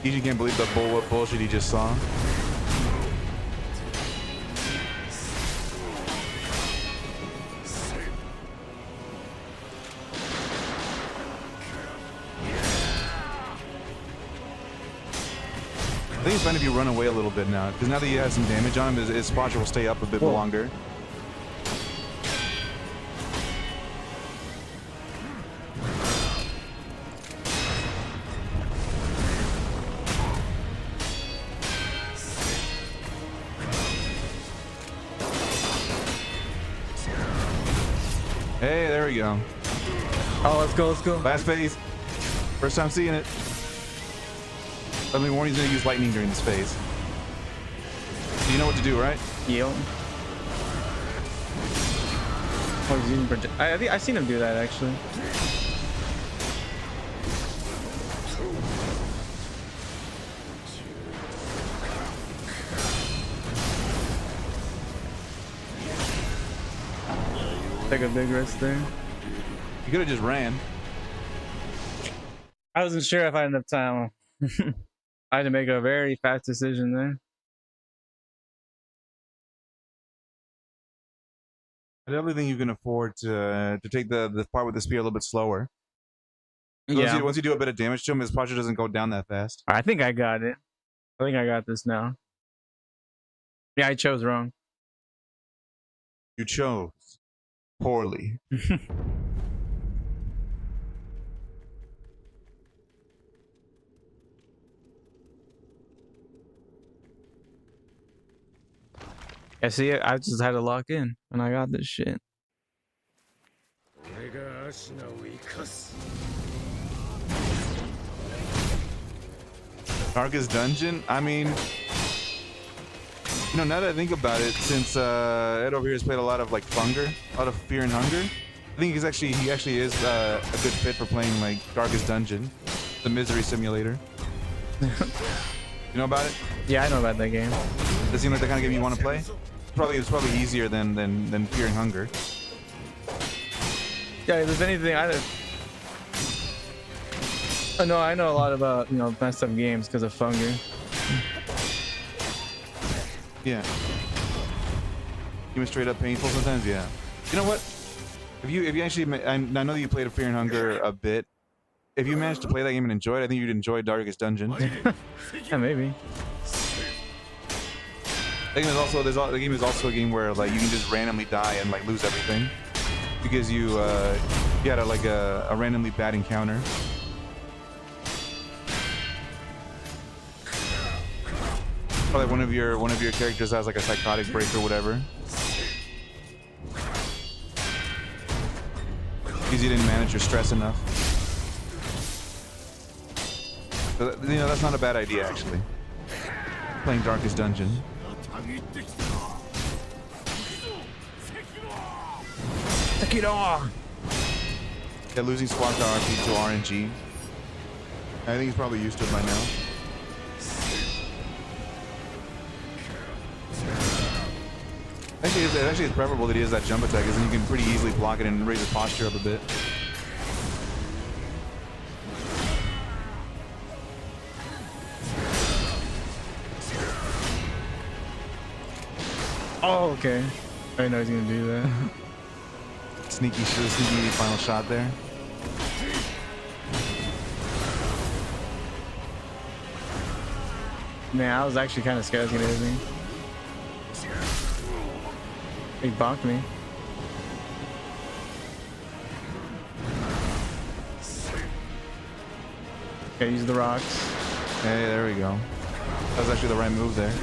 [SPEAKER 1] You can't believe the bullshit he just saw. I think it's fine if you run away a little bit now, because now that he has some damage on him, his posture will stay up a bit longer. Hey, there we go.
[SPEAKER 2] Oh, let's go, let's go.
[SPEAKER 1] Last phase. First time seeing it. Let me warn you, he's gonna use lightning during this phase. You know what to do, right?
[SPEAKER 2] Yep. Oh, he's using project. I think I've seen him do that actually. Take a big risk there.
[SPEAKER 1] You could have just ran.
[SPEAKER 2] I wasn't sure if I had enough time. I had to make a very fast decision there.
[SPEAKER 1] I definitely think you can afford to take the part with the spear a little bit slower.
[SPEAKER 2] Yeah.
[SPEAKER 1] Once you do a bit of damage to him, his posture doesn't go down that fast.
[SPEAKER 2] I think I got it. I think I got this now. Yeah, I chose wrong.
[SPEAKER 1] You chose poorly.
[SPEAKER 2] Yeah, see, I just had to lock in, and I got this shit.
[SPEAKER 1] Darkest dungeon? I mean, you know, now that I think about it, since Ed over here has played a lot of like Funger, a lot of Fear and Hunger, I think he actually is a good fit for playing like Darkest Dungeon, the misery simulator. You know about it?
[SPEAKER 2] Yeah, I know about that game.
[SPEAKER 1] Does it seem like the kind of game you want to play? It's probably easier than Fear and Hunger.
[SPEAKER 2] Yeah, if there's anything I know a lot about, you know, messed up games because of Funger.
[SPEAKER 1] Yeah. Even straight up painful sometimes. Yeah. You know what? If you actually, I know that you played a Fear and Hunger a bit. If you managed to play that game and enjoy it, I think you'd enjoy Darkest Dungeon.
[SPEAKER 2] Yeah, maybe.
[SPEAKER 1] The game is also a game where like you can just randomly die and like lose everything because you had a randomly bad encounter. Or like one of your characters has like a psychotic break or whatever. Because you didn't manage your stress enough. So, you know, that's not a bad idea actually. Playing Darkest Dungeon.
[SPEAKER 2] Sekiro!
[SPEAKER 1] Yeah, losing squad to RP to RNG. I think he's probably used to it by now. Actually, it's preferable that he has that jump attack, because then you can pretty easily block it and raise his posture up a bit.
[SPEAKER 2] Oh, okay. I didn't know he was gonna do that.
[SPEAKER 1] Sneaky final shot there.
[SPEAKER 2] Man, I was actually kind of scared he was gonna hit me. He bonked me. Okay, use the rocks.
[SPEAKER 1] Hey, there we go. That was actually the right move there.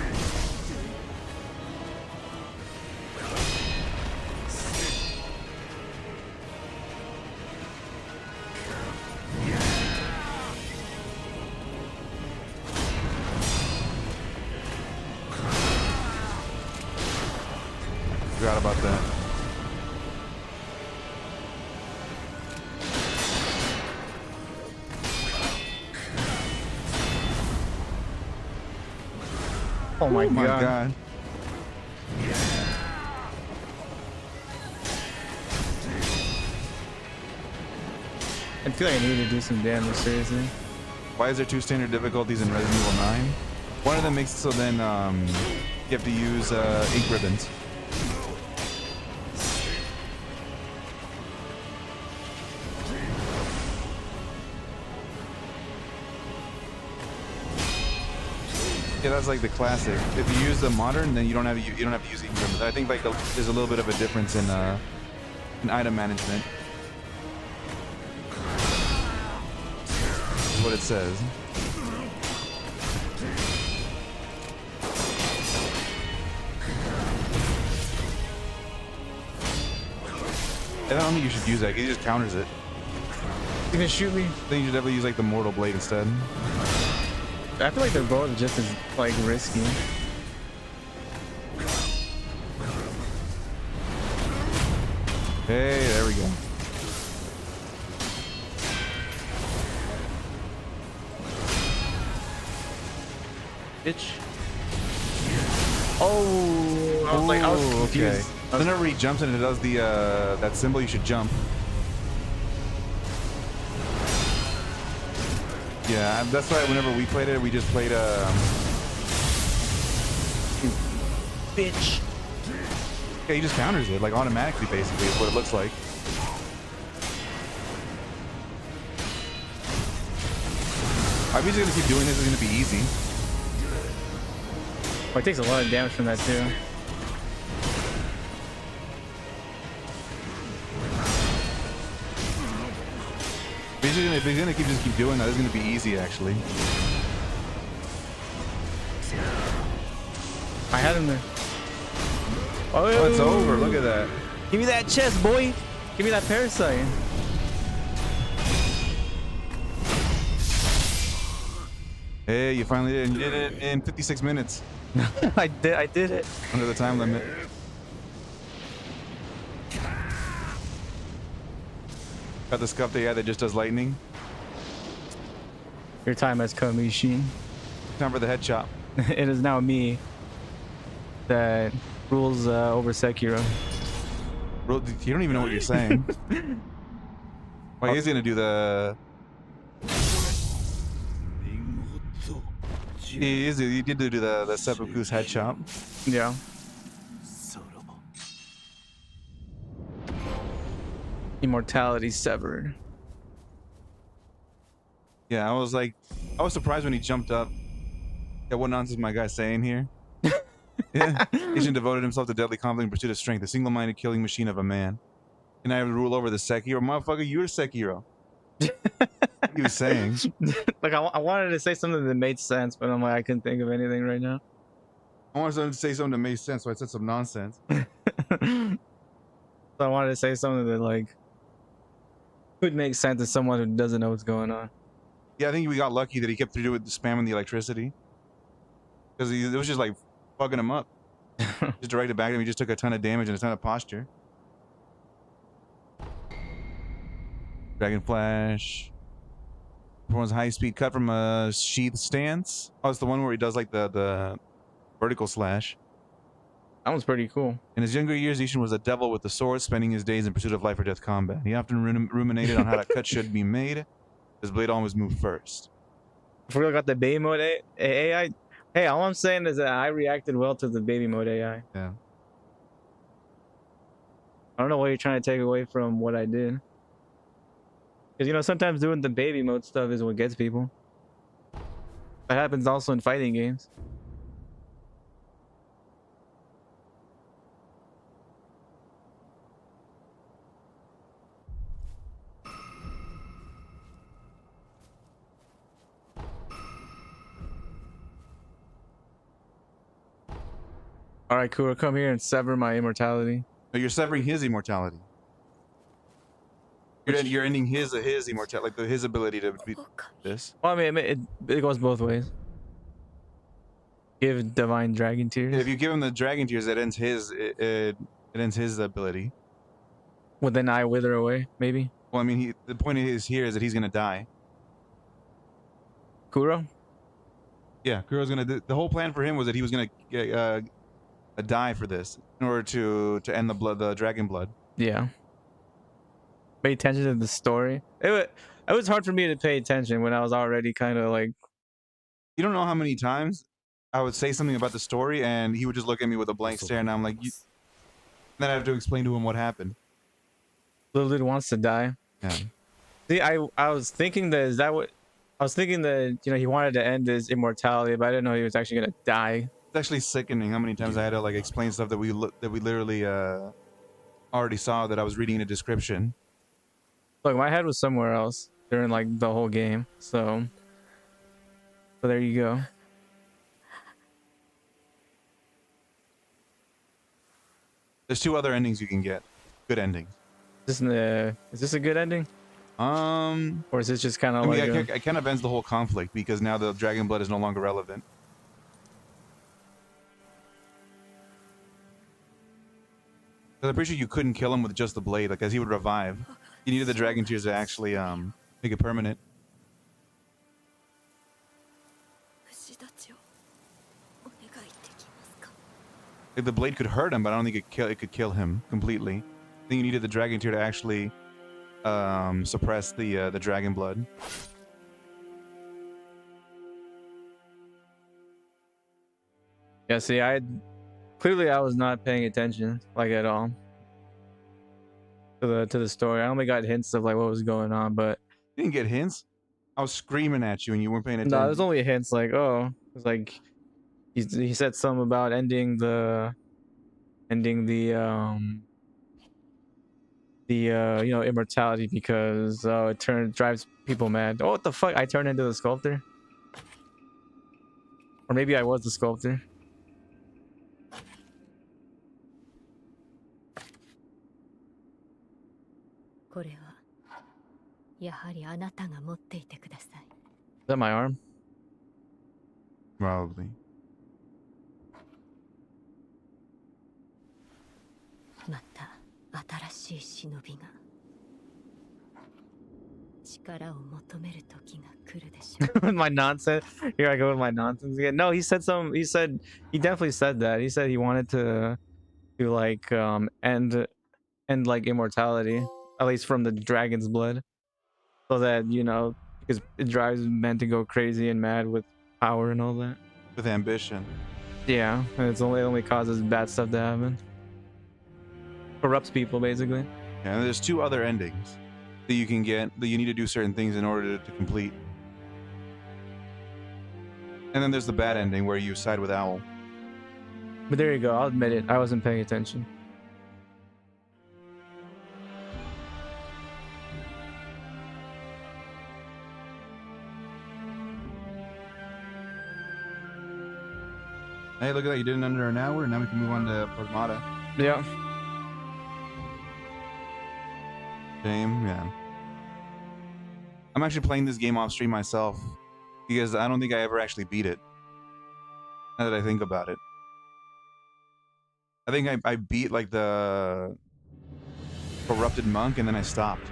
[SPEAKER 1] Forgot about that.
[SPEAKER 2] Oh my god. I feel like I need to do some damage, seriously.
[SPEAKER 1] Why is there 2 standard difficulties in Resident Evil 9? One of them makes it so then you have to use ink ribbons. Yeah, that's like the classic. If you use the modern, then you don't have to use ink ribbons. I think like there's a little bit of a difference in item management. That's what it says. I don't think you should use that. He just counters it.
[SPEAKER 2] You can shoot me.
[SPEAKER 1] I think you should definitely use like the Mortal Blade instead.
[SPEAKER 2] I feel like they're both just as like risky.
[SPEAKER 1] Hey, there we go.
[SPEAKER 2] Bitch. Oh, I was confused.
[SPEAKER 1] Okay. Whenever he jumps and it does the that symbol, you should jump. Yeah, that's why whenever we played it, we just played
[SPEAKER 2] Bitch.
[SPEAKER 1] Yeah, he just counters it like automatically, basically, is what it looks like. If he's gonna keep doing this, it's gonna be easy.
[SPEAKER 2] Oh, it takes a lot of damage from that too.
[SPEAKER 1] If he's gonna keep doing that, it's gonna be easy actually.
[SPEAKER 2] I had him there.
[SPEAKER 1] Oh, it's over. Look at that.
[SPEAKER 2] Give me that chest, boy. Give me that parasite.
[SPEAKER 1] Hey, you finally did it. You did it in 56 minutes.
[SPEAKER 2] I did it.
[SPEAKER 1] Under the time limit. Got the scuff that that just does lightning.
[SPEAKER 2] Your time has come, Isshin.
[SPEAKER 1] Time for the head chop.
[SPEAKER 2] It is now me that rules over Sekiro.
[SPEAKER 1] Bro, you don't even know what you're saying. Well, he's gonna do the. He did do the seppuku's head chop.
[SPEAKER 2] Yeah. Immortality severed.
[SPEAKER 1] Yeah, I was surprised when he jumped up. Yeah, what nonsense is my guy saying here? Yeah, Isshin devoted himself to deadly conflict and pursuit of strength, the single-minded killing machine of a man. Can I rule over the Sekiro? Motherfucker, you're Sekiro. What he was saying.
[SPEAKER 2] Like I wanted to say something that made sense, but I'm like I couldn't think of anything right now.
[SPEAKER 1] I wanted to say something that made sense, so I said some nonsense.
[SPEAKER 2] So I wanted to say something that like could make sense to someone who doesn't know what's going on.
[SPEAKER 1] Yeah, I think we got lucky that he kept through with spamming the electricity. Because it was just like fucking him up. Just directed back at him, he just took a ton of damage and a ton of posture. Dragon Flash. Performs a high speed cut from a sheath stance. Oh, it's the one where he does like the vertical slash.
[SPEAKER 2] That was pretty cool.
[SPEAKER 1] In his younger years, Isshin was a devil with the sword, spending his days in pursuit of life or death combat. He often ruminated on how that cut should be made. His blade always moved first.
[SPEAKER 2] I forgot about the baby mode AI. Hey, all I'm saying is that I reacted well to the baby mode AI.
[SPEAKER 1] Yeah.
[SPEAKER 2] I don't know what you're trying to take away from what I did. Because, you know, sometimes doing the baby mode stuff is what gets people. That happens also in fighting games. All right, Kura, come here and sever my immortality.
[SPEAKER 1] No, you're severing his immortality. You're ending his immortality, like his ability to be this.
[SPEAKER 2] Well, I mean, it goes both ways. Give divine dragon tears.
[SPEAKER 1] If you give him the dragon tears, it ends it ends his ability.
[SPEAKER 2] Well, then I wither away, maybe.
[SPEAKER 1] Well, I mean, the point is that he's gonna die.
[SPEAKER 2] Kuro?
[SPEAKER 1] Yeah, Kuro's gonna. The whole plan for him was that he was gonna die for this in order to end the dragon blood.
[SPEAKER 2] Yeah. Pay attention to the story. It was hard for me to pay attention when I was already kind of like.
[SPEAKER 1] You don't know how many times I would say something about the story and he would just look at me with a blank stare, and I'm like, then I have to explain to him what happened.
[SPEAKER 2] Little dude wants to die.
[SPEAKER 1] Yeah.
[SPEAKER 2] See, I was thinking that I was thinking that, you know, he wanted to end his immortality, but I didn't know he was actually gonna die.
[SPEAKER 1] It's actually sickening how many times I had to like explain stuff that we literally already saw that I was reading in a description.
[SPEAKER 2] Look, my head was somewhere else during like the whole game, so there you go.
[SPEAKER 1] There's 2 other endings you can get. Good endings.
[SPEAKER 2] Is this a good ending? Or is this just kind of
[SPEAKER 1] it kind of ends the whole conflict because now the dragon blood is no longer relevant. Because I'm pretty sure you couldn't kill him with just the blade, like as he would revive. You needed the dragon tears to actually make it permanent. Like the blade could hurt him, but I don't think it could kill him completely. I think you needed the dragon tear to actually suppress the dragon blood.
[SPEAKER 2] Yeah, see, clearly I was not paying attention like at all to the story. I only got hints of like what was going on, but
[SPEAKER 1] You didn't get hints. I was screaming at you and you weren't paying attention.
[SPEAKER 2] no, there's only hints like, oh, it's like he said something about ending the you know, immortality because it drives people mad. Oh, what the fuck? I turned into the sculptor, or maybe I was the sculptor. Is that my arm?
[SPEAKER 1] Probably.
[SPEAKER 2] With my nonsense. Here I go with my nonsense again. No, he said some. He definitely said that. He said he wanted to like end like immortality, at least from the dragon's blood, so that because it drives men to go crazy and mad with power and all that.
[SPEAKER 1] With ambition.
[SPEAKER 2] Yeah, and it only causes bad stuff to happen. Corrupts people basically.
[SPEAKER 1] Yeah, and there's 2 other endings that you can get that you need to do certain things in order to complete. And then there's the bad ending where you side with Owl.
[SPEAKER 2] But there you go. I'll admit it. I wasn't paying attention.
[SPEAKER 1] Hey, look at that. You did it under an hour, and now we can move on to Pragmata.
[SPEAKER 2] Yeah.
[SPEAKER 1] Shame, yeah. I'm actually playing this game off stream myself because I don't think I ever actually beat it. Now that I think about it. I think I beat like the corrupted monk and then I stopped.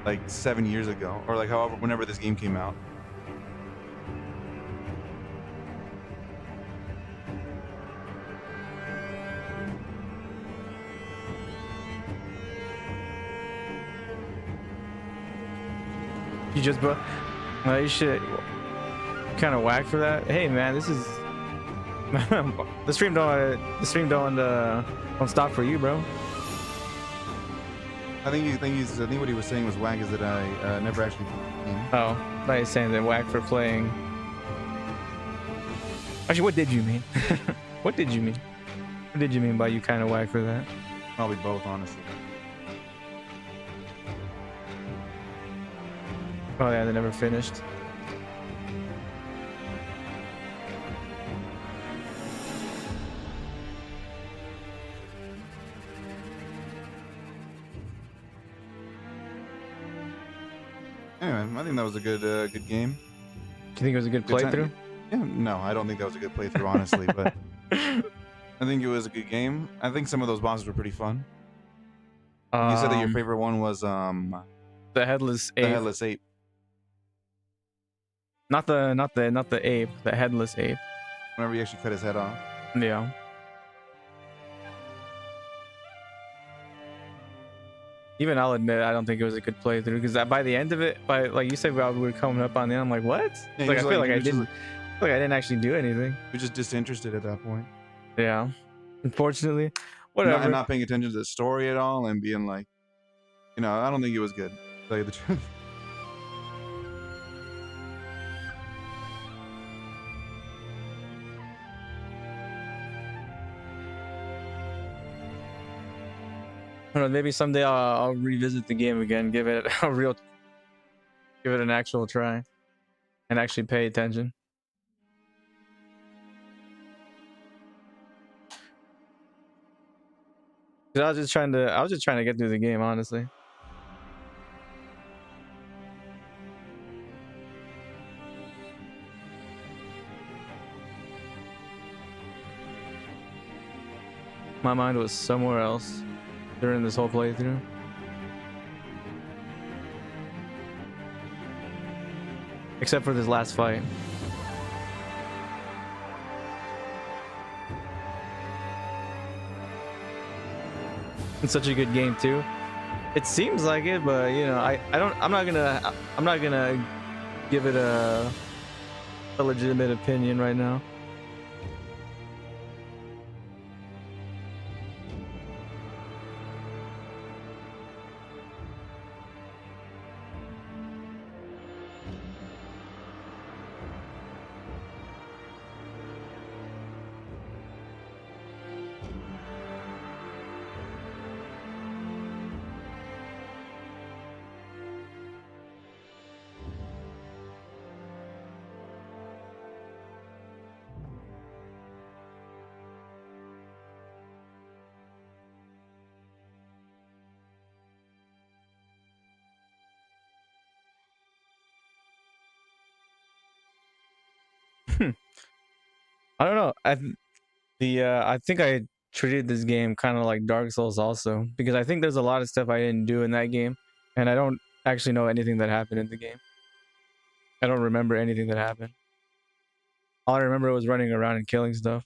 [SPEAKER 1] Like 7 years ago. Or like whenever this game came out.
[SPEAKER 2] You just you should kind of whack for that. Hey man, this is the stream don't stop for you, bro.
[SPEAKER 1] I think what he was saying was whack is that I never actually
[SPEAKER 2] Oh, I thought he was saying that whack for playing. Actually, what did you mean? What did you mean? What did you mean by you kind of whack for that?
[SPEAKER 1] Probably both, honestly.
[SPEAKER 2] Oh yeah, they never finished.
[SPEAKER 1] Anyway, I think that was a good game.
[SPEAKER 2] Do you think it was a good playthrough?
[SPEAKER 1] Yeah, no, I don't think that was a good playthrough, honestly, but I think it was a good game. I think some of those bosses were pretty fun. You said that your favorite one was
[SPEAKER 2] the headless ape.
[SPEAKER 1] The headless ape.
[SPEAKER 2] Not the ape, the headless ape.
[SPEAKER 1] Whenever he actually cut his head off.
[SPEAKER 2] Yeah. Even I'll admit I don't think it was a good playthrough because by the end of it, by like you said, we were coming up on the end. I'm like, what?
[SPEAKER 1] Yeah,
[SPEAKER 2] like I feel like I didn't actually do anything.
[SPEAKER 1] You're just disinterested at that point.
[SPEAKER 2] Yeah. Unfortunately, whatever.
[SPEAKER 1] Not paying attention to the story at all and being like, I don't think it was good. To tell you the truth.
[SPEAKER 2] I don't know, maybe someday I'll revisit the game again, give it an actual try, and actually pay attention. I was just trying to get through the game, honestly. My mind was somewhere else during this whole playthrough. Except for this last fight. It's such a good game too. It seems like it, but I'm not gonna give it a legitimate opinion right now. I don't know. I think I treated this game kind of like Dark Souls also, because I think there's a lot of stuff I didn't do in that game, and I don't actually know anything that happened in the game. I don't remember anything that happened. All I remember was running around and killing stuff.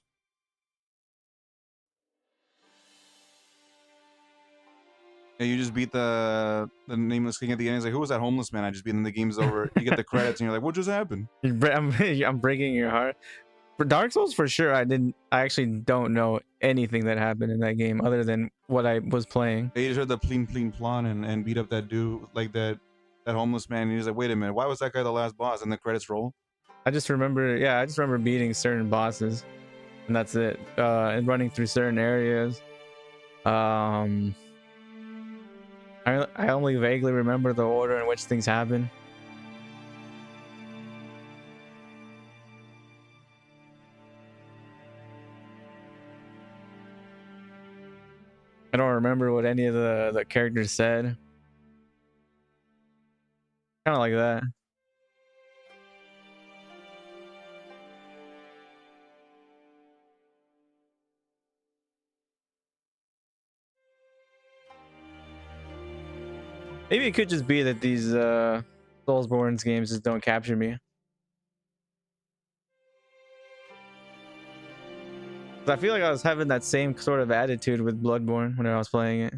[SPEAKER 1] Yeah, you just beat the nameless king at the end. He's like, "Who was that homeless man I just beat?" And the game's over. You get the credits, and you're like, "What just happened?"
[SPEAKER 2] I'm breaking your heart. For Dark Souls, for sure, I actually don't know anything that happened in that game other than what I was playing.
[SPEAKER 1] They just heard the pleen pleen plon and beat up that dude, like that homeless man. And he's like, "Wait a minute, why was that guy the last boss?" And the credits roll.
[SPEAKER 2] I just remember beating certain bosses, and that's it. And running through certain areas. I only vaguely remember the order in which things happen. I don't remember what any of the characters said. Kind of like that. Maybe it could just be that these Soulsborne games just don't capture me. I feel like I was having that same sort of attitude with Bloodborne when I was playing it.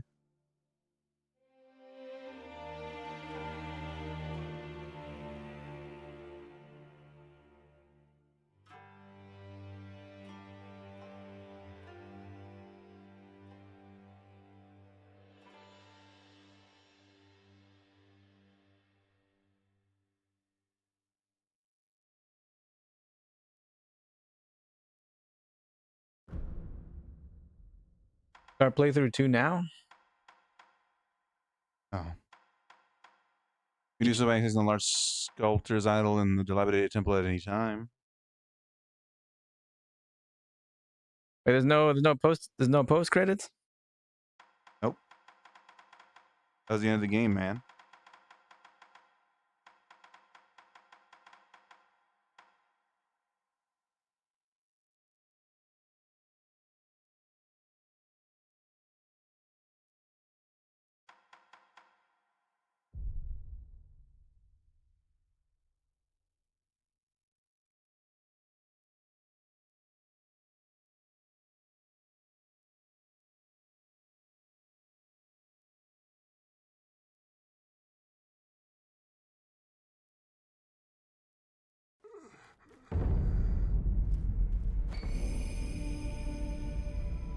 [SPEAKER 2] Start playthrough 2 now?
[SPEAKER 1] Oh. You do so by accessing the large sculptor's idol in the dilapidated temple at any time.
[SPEAKER 2] Wait, there's no post credits?
[SPEAKER 1] Nope. That was the end of the game, man.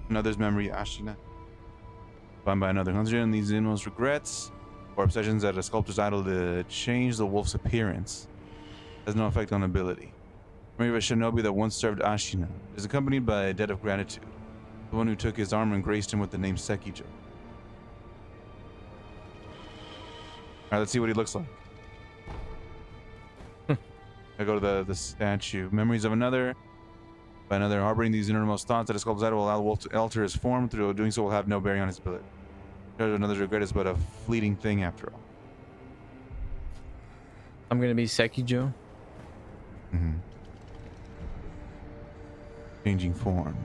[SPEAKER 1] Another's memory, Ashina. Found by another hunter, and these inmost regrets or obsessions that a sculptor's idol to change the wolf's appearance has no effect on ability. Memory of a shinobi that once served Ashina is accompanied by a debt of gratitude. The one who took his armor and graced him with the name Sekiro. Alright, let's see what he looks like. I go to the statue. Memories of another. By another, harboring these innermost thoughts that a sculptor's idol will allow the wolf to alter his form. Through doing so will have no bearing on his ability. Another's regret is but a fleeting thing after all.
[SPEAKER 2] I'm gonna be Sekiro.
[SPEAKER 1] Mm-hmm. Changing form.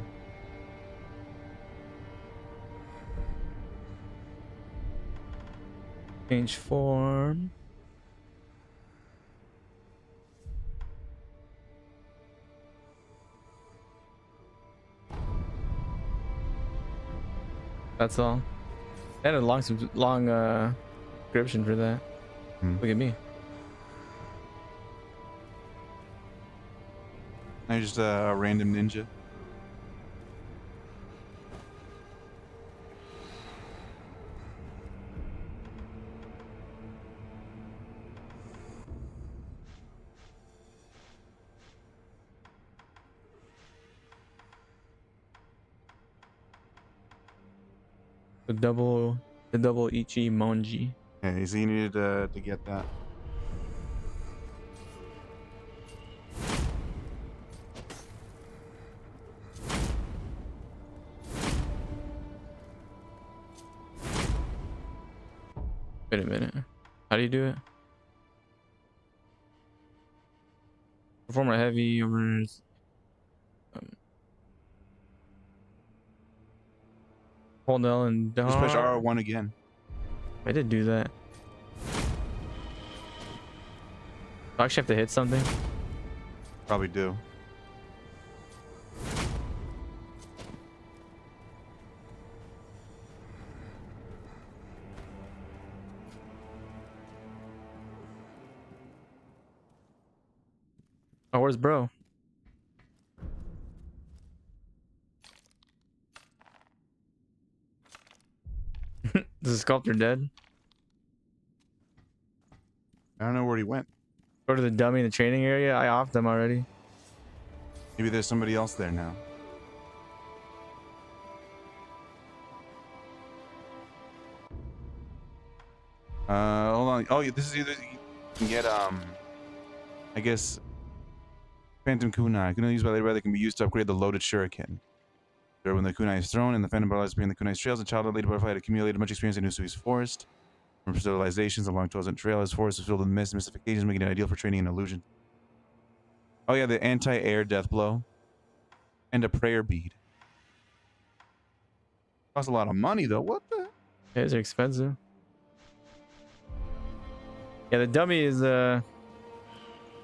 [SPEAKER 2] Change form. That's all. I had a long description for that. Look at me.
[SPEAKER 1] I'm just a random ninja.
[SPEAKER 2] The double Ichi Monji.
[SPEAKER 1] Yeah, so you needed to get that.
[SPEAKER 2] Wait a minute. How do you do it? Perform a heavy over. Hold L and
[SPEAKER 1] Just push
[SPEAKER 2] down.
[SPEAKER 1] R1 again.
[SPEAKER 2] I did do that. I actually have to hit something.
[SPEAKER 1] Probably do.
[SPEAKER 2] Oh, where's bro? Is the sculptor dead?
[SPEAKER 1] I don't know where he went.
[SPEAKER 2] Go to the dummy in the training area. I offed them already.
[SPEAKER 1] Maybe there's somebody else there now. Hold on. Oh, yeah, this is either you can get I guess Phantom Kunai. Kunai used by later brother can be used to upgrade the loaded shuriken. When the kunai is thrown and the phantom butterfly is being the kunai's trails, the child later butterfly had accumulated much experience in Usui's forest. From civilizations along Tozen Trail, his forest is filled with mist and mystifications, making it ideal for training in illusion. Oh yeah, the anti-air death blow. And a prayer bead. Costs a lot of money though. What the?
[SPEAKER 2] Yeah, these are expensive. Yeah, the dummy is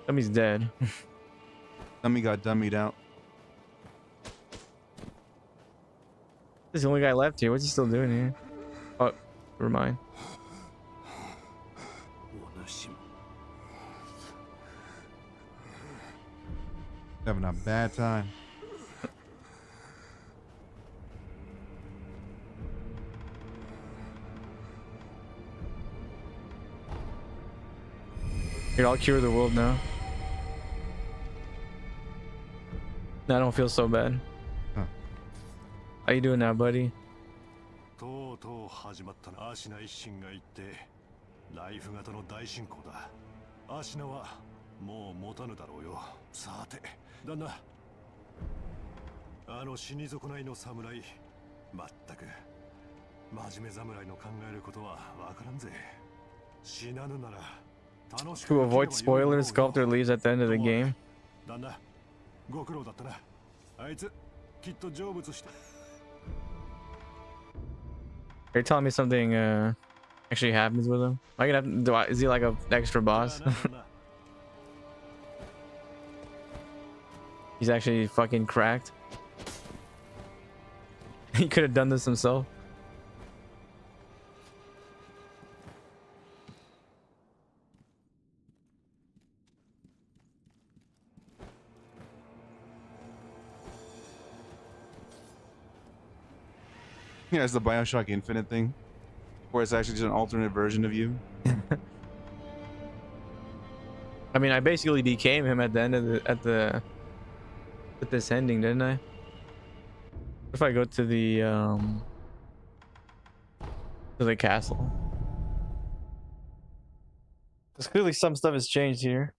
[SPEAKER 2] dummy's dead.
[SPEAKER 1] Dummy got dummied out.
[SPEAKER 2] This is the only guy left here. What's he still doing here? Oh, never mind.
[SPEAKER 1] Having a bad time.
[SPEAKER 2] Here, I'll cure the world now. I don't feel so bad.
[SPEAKER 1] Huh.
[SPEAKER 2] How you doing now, buddy?
[SPEAKER 3] とうとう始まったな。アシナ一心が言ってライフ型の大進行だ。アシナはもう持たぬだろうよ。さて、旦那。あの死に損ないの侍、まったく真面目侍の考えることはわからんぜ。死なぬなら楽しく。
[SPEAKER 2] To avoid spoilers, sculptor leaves at the end of the game.
[SPEAKER 3] 旦那、ご苦労だったな。あいつきっと成仏した。
[SPEAKER 2] You're telling me something actually happens with him? Am I gonna have, is he like a extra boss? He's actually fucking cracked. He could have done this himself.
[SPEAKER 1] Yeah, it's the Bioshock Infinite thing, where it's actually just an alternate version of you.
[SPEAKER 2] I mean, I basically became him at the end of with this ending, didn't I? If I go to the castle, because clearly some stuff has changed here.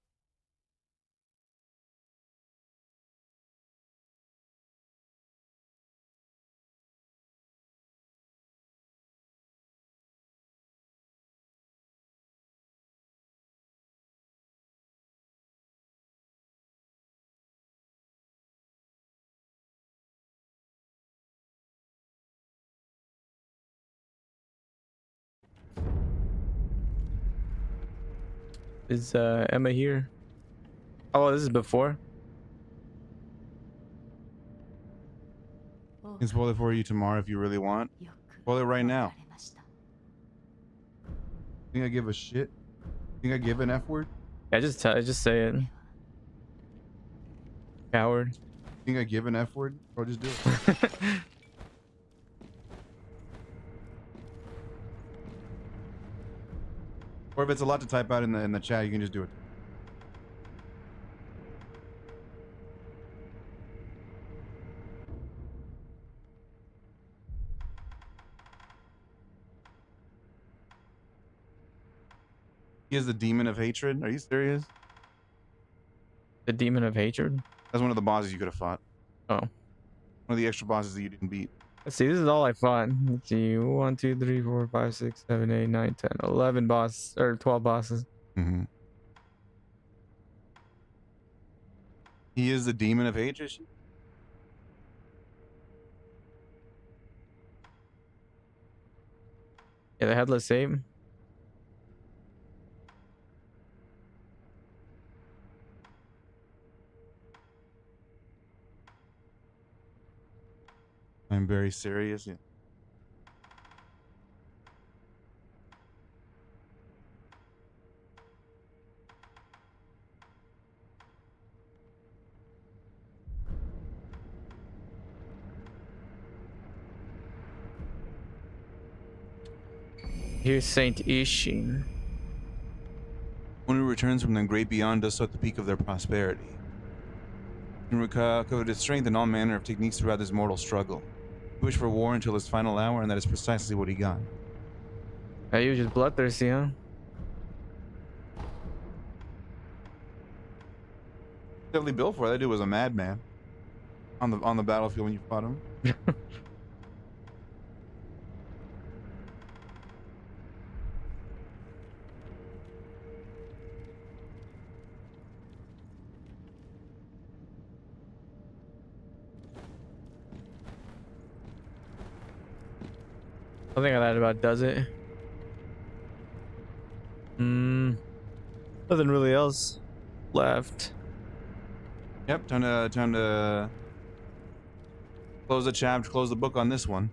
[SPEAKER 2] Is Emma here? Oh, this is before.
[SPEAKER 1] I can spoil it for you tomorrow if you really want. Spoil it right now. Think I give a shit? Think I give an F word?
[SPEAKER 2] Yeah, just say it. Coward.
[SPEAKER 1] Think I give an F word? Or just do it. Or if it's a lot to type out in the chat, you can just do it. He is the demon of hatred. Are you serious?
[SPEAKER 2] The demon of hatred?
[SPEAKER 1] That's one of the bosses you could have fought.
[SPEAKER 2] Oh.
[SPEAKER 1] One of the extra bosses that you didn't beat.
[SPEAKER 2] Let's see, this is all I fought. Let's see, 1, 2, 3, 4, 5, 6, 7, 8, 9, 10, 11 bosses, or 12 bosses.
[SPEAKER 1] Mm-hmm. He is the demon of hatred?
[SPEAKER 2] Yeah, the headless ape.
[SPEAKER 1] I'm very serious. Yeah.
[SPEAKER 2] Here's Saint Isshin.
[SPEAKER 1] One who returns from the great beyond does so at the peak of their prosperity. He recovered his strength in all manner of techniques throughout his mortal struggle. He wished for war until his final hour, and that is precisely what he got.
[SPEAKER 2] Hey, you were just bloodthirsty, huh?
[SPEAKER 1] Definitely built for it. That dude was a madman on the battlefield when you fought him.
[SPEAKER 2] I think that about does it. Nothing really else left.
[SPEAKER 1] Yep, time to close the chapter, close the book on this one.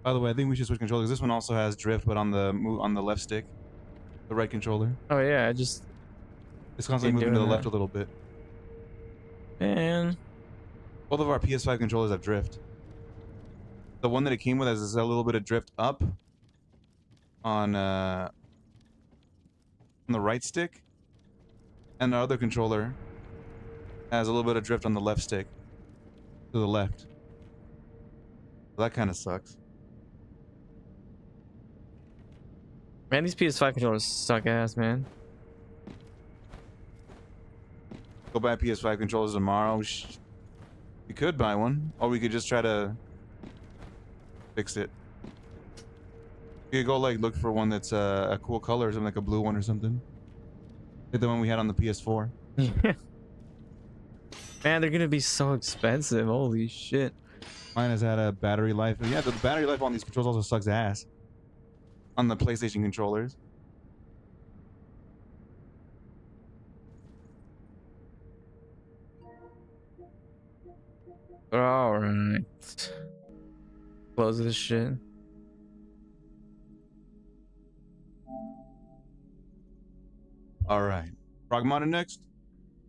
[SPEAKER 1] By the way, I think we should switch controllers. This one also has drift, but on the left stick, the right controller.
[SPEAKER 2] Oh yeah, it's
[SPEAKER 1] constantly moving to the left a little bit.
[SPEAKER 2] Man,
[SPEAKER 1] Both of our PS5 controllers have drift. The one that it came with has a little bit of drift up on the right stick, and the other controller has a little bit of drift on the left stick to the left. So that kind of sucks.
[SPEAKER 2] man, these PS5 controllers suck ass, man.
[SPEAKER 1] Go buy PS5 controllers tomorrow. We could buy one, or we could just try to fix it. You could go like look for one that's a cool color or something, like a blue one or something. Like the one we had on the PS4.
[SPEAKER 2] Man, they're gonna be so expensive. Holy shit.
[SPEAKER 1] Mine has had a battery life. Yeah, the battery life on these controls also sucks ass. On the PlayStation controllers.
[SPEAKER 2] All right. Close this shit.
[SPEAKER 1] All right. Pragmata next?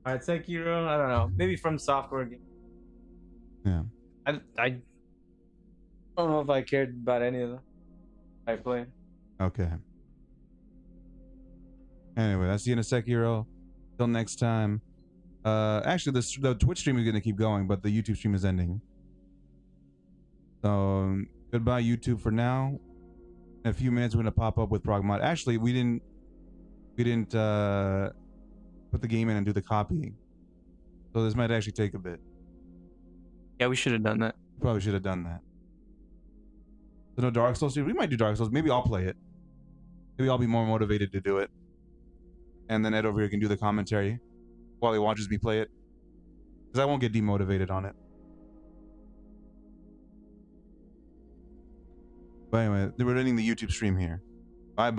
[SPEAKER 2] All right, Sekiro. I don't know. Maybe from software game.
[SPEAKER 1] Yeah.
[SPEAKER 2] I don't know if I cared about any of them I played.
[SPEAKER 1] Okay. Anyway, that's the end of Sekiro. Till next time. Actually, the Twitch stream is going to keep going, but the YouTube stream is ending. So, goodbye YouTube for now. In a few minutes, we're going to pop up with Progmod. Actually, we didn't put the game in and do the copying. So this might actually take a bit.
[SPEAKER 2] Yeah, we should have done that.
[SPEAKER 1] Probably should have done that. So no Dark Souls. We might do Dark Souls. Maybe I'll play it. Maybe I'll be more motivated to do it. And then Ed over here can do the commentary while he watches me play it. Because I won't get demotivated on it. But anyway, we're ending the YouTube stream here. Bye-bye.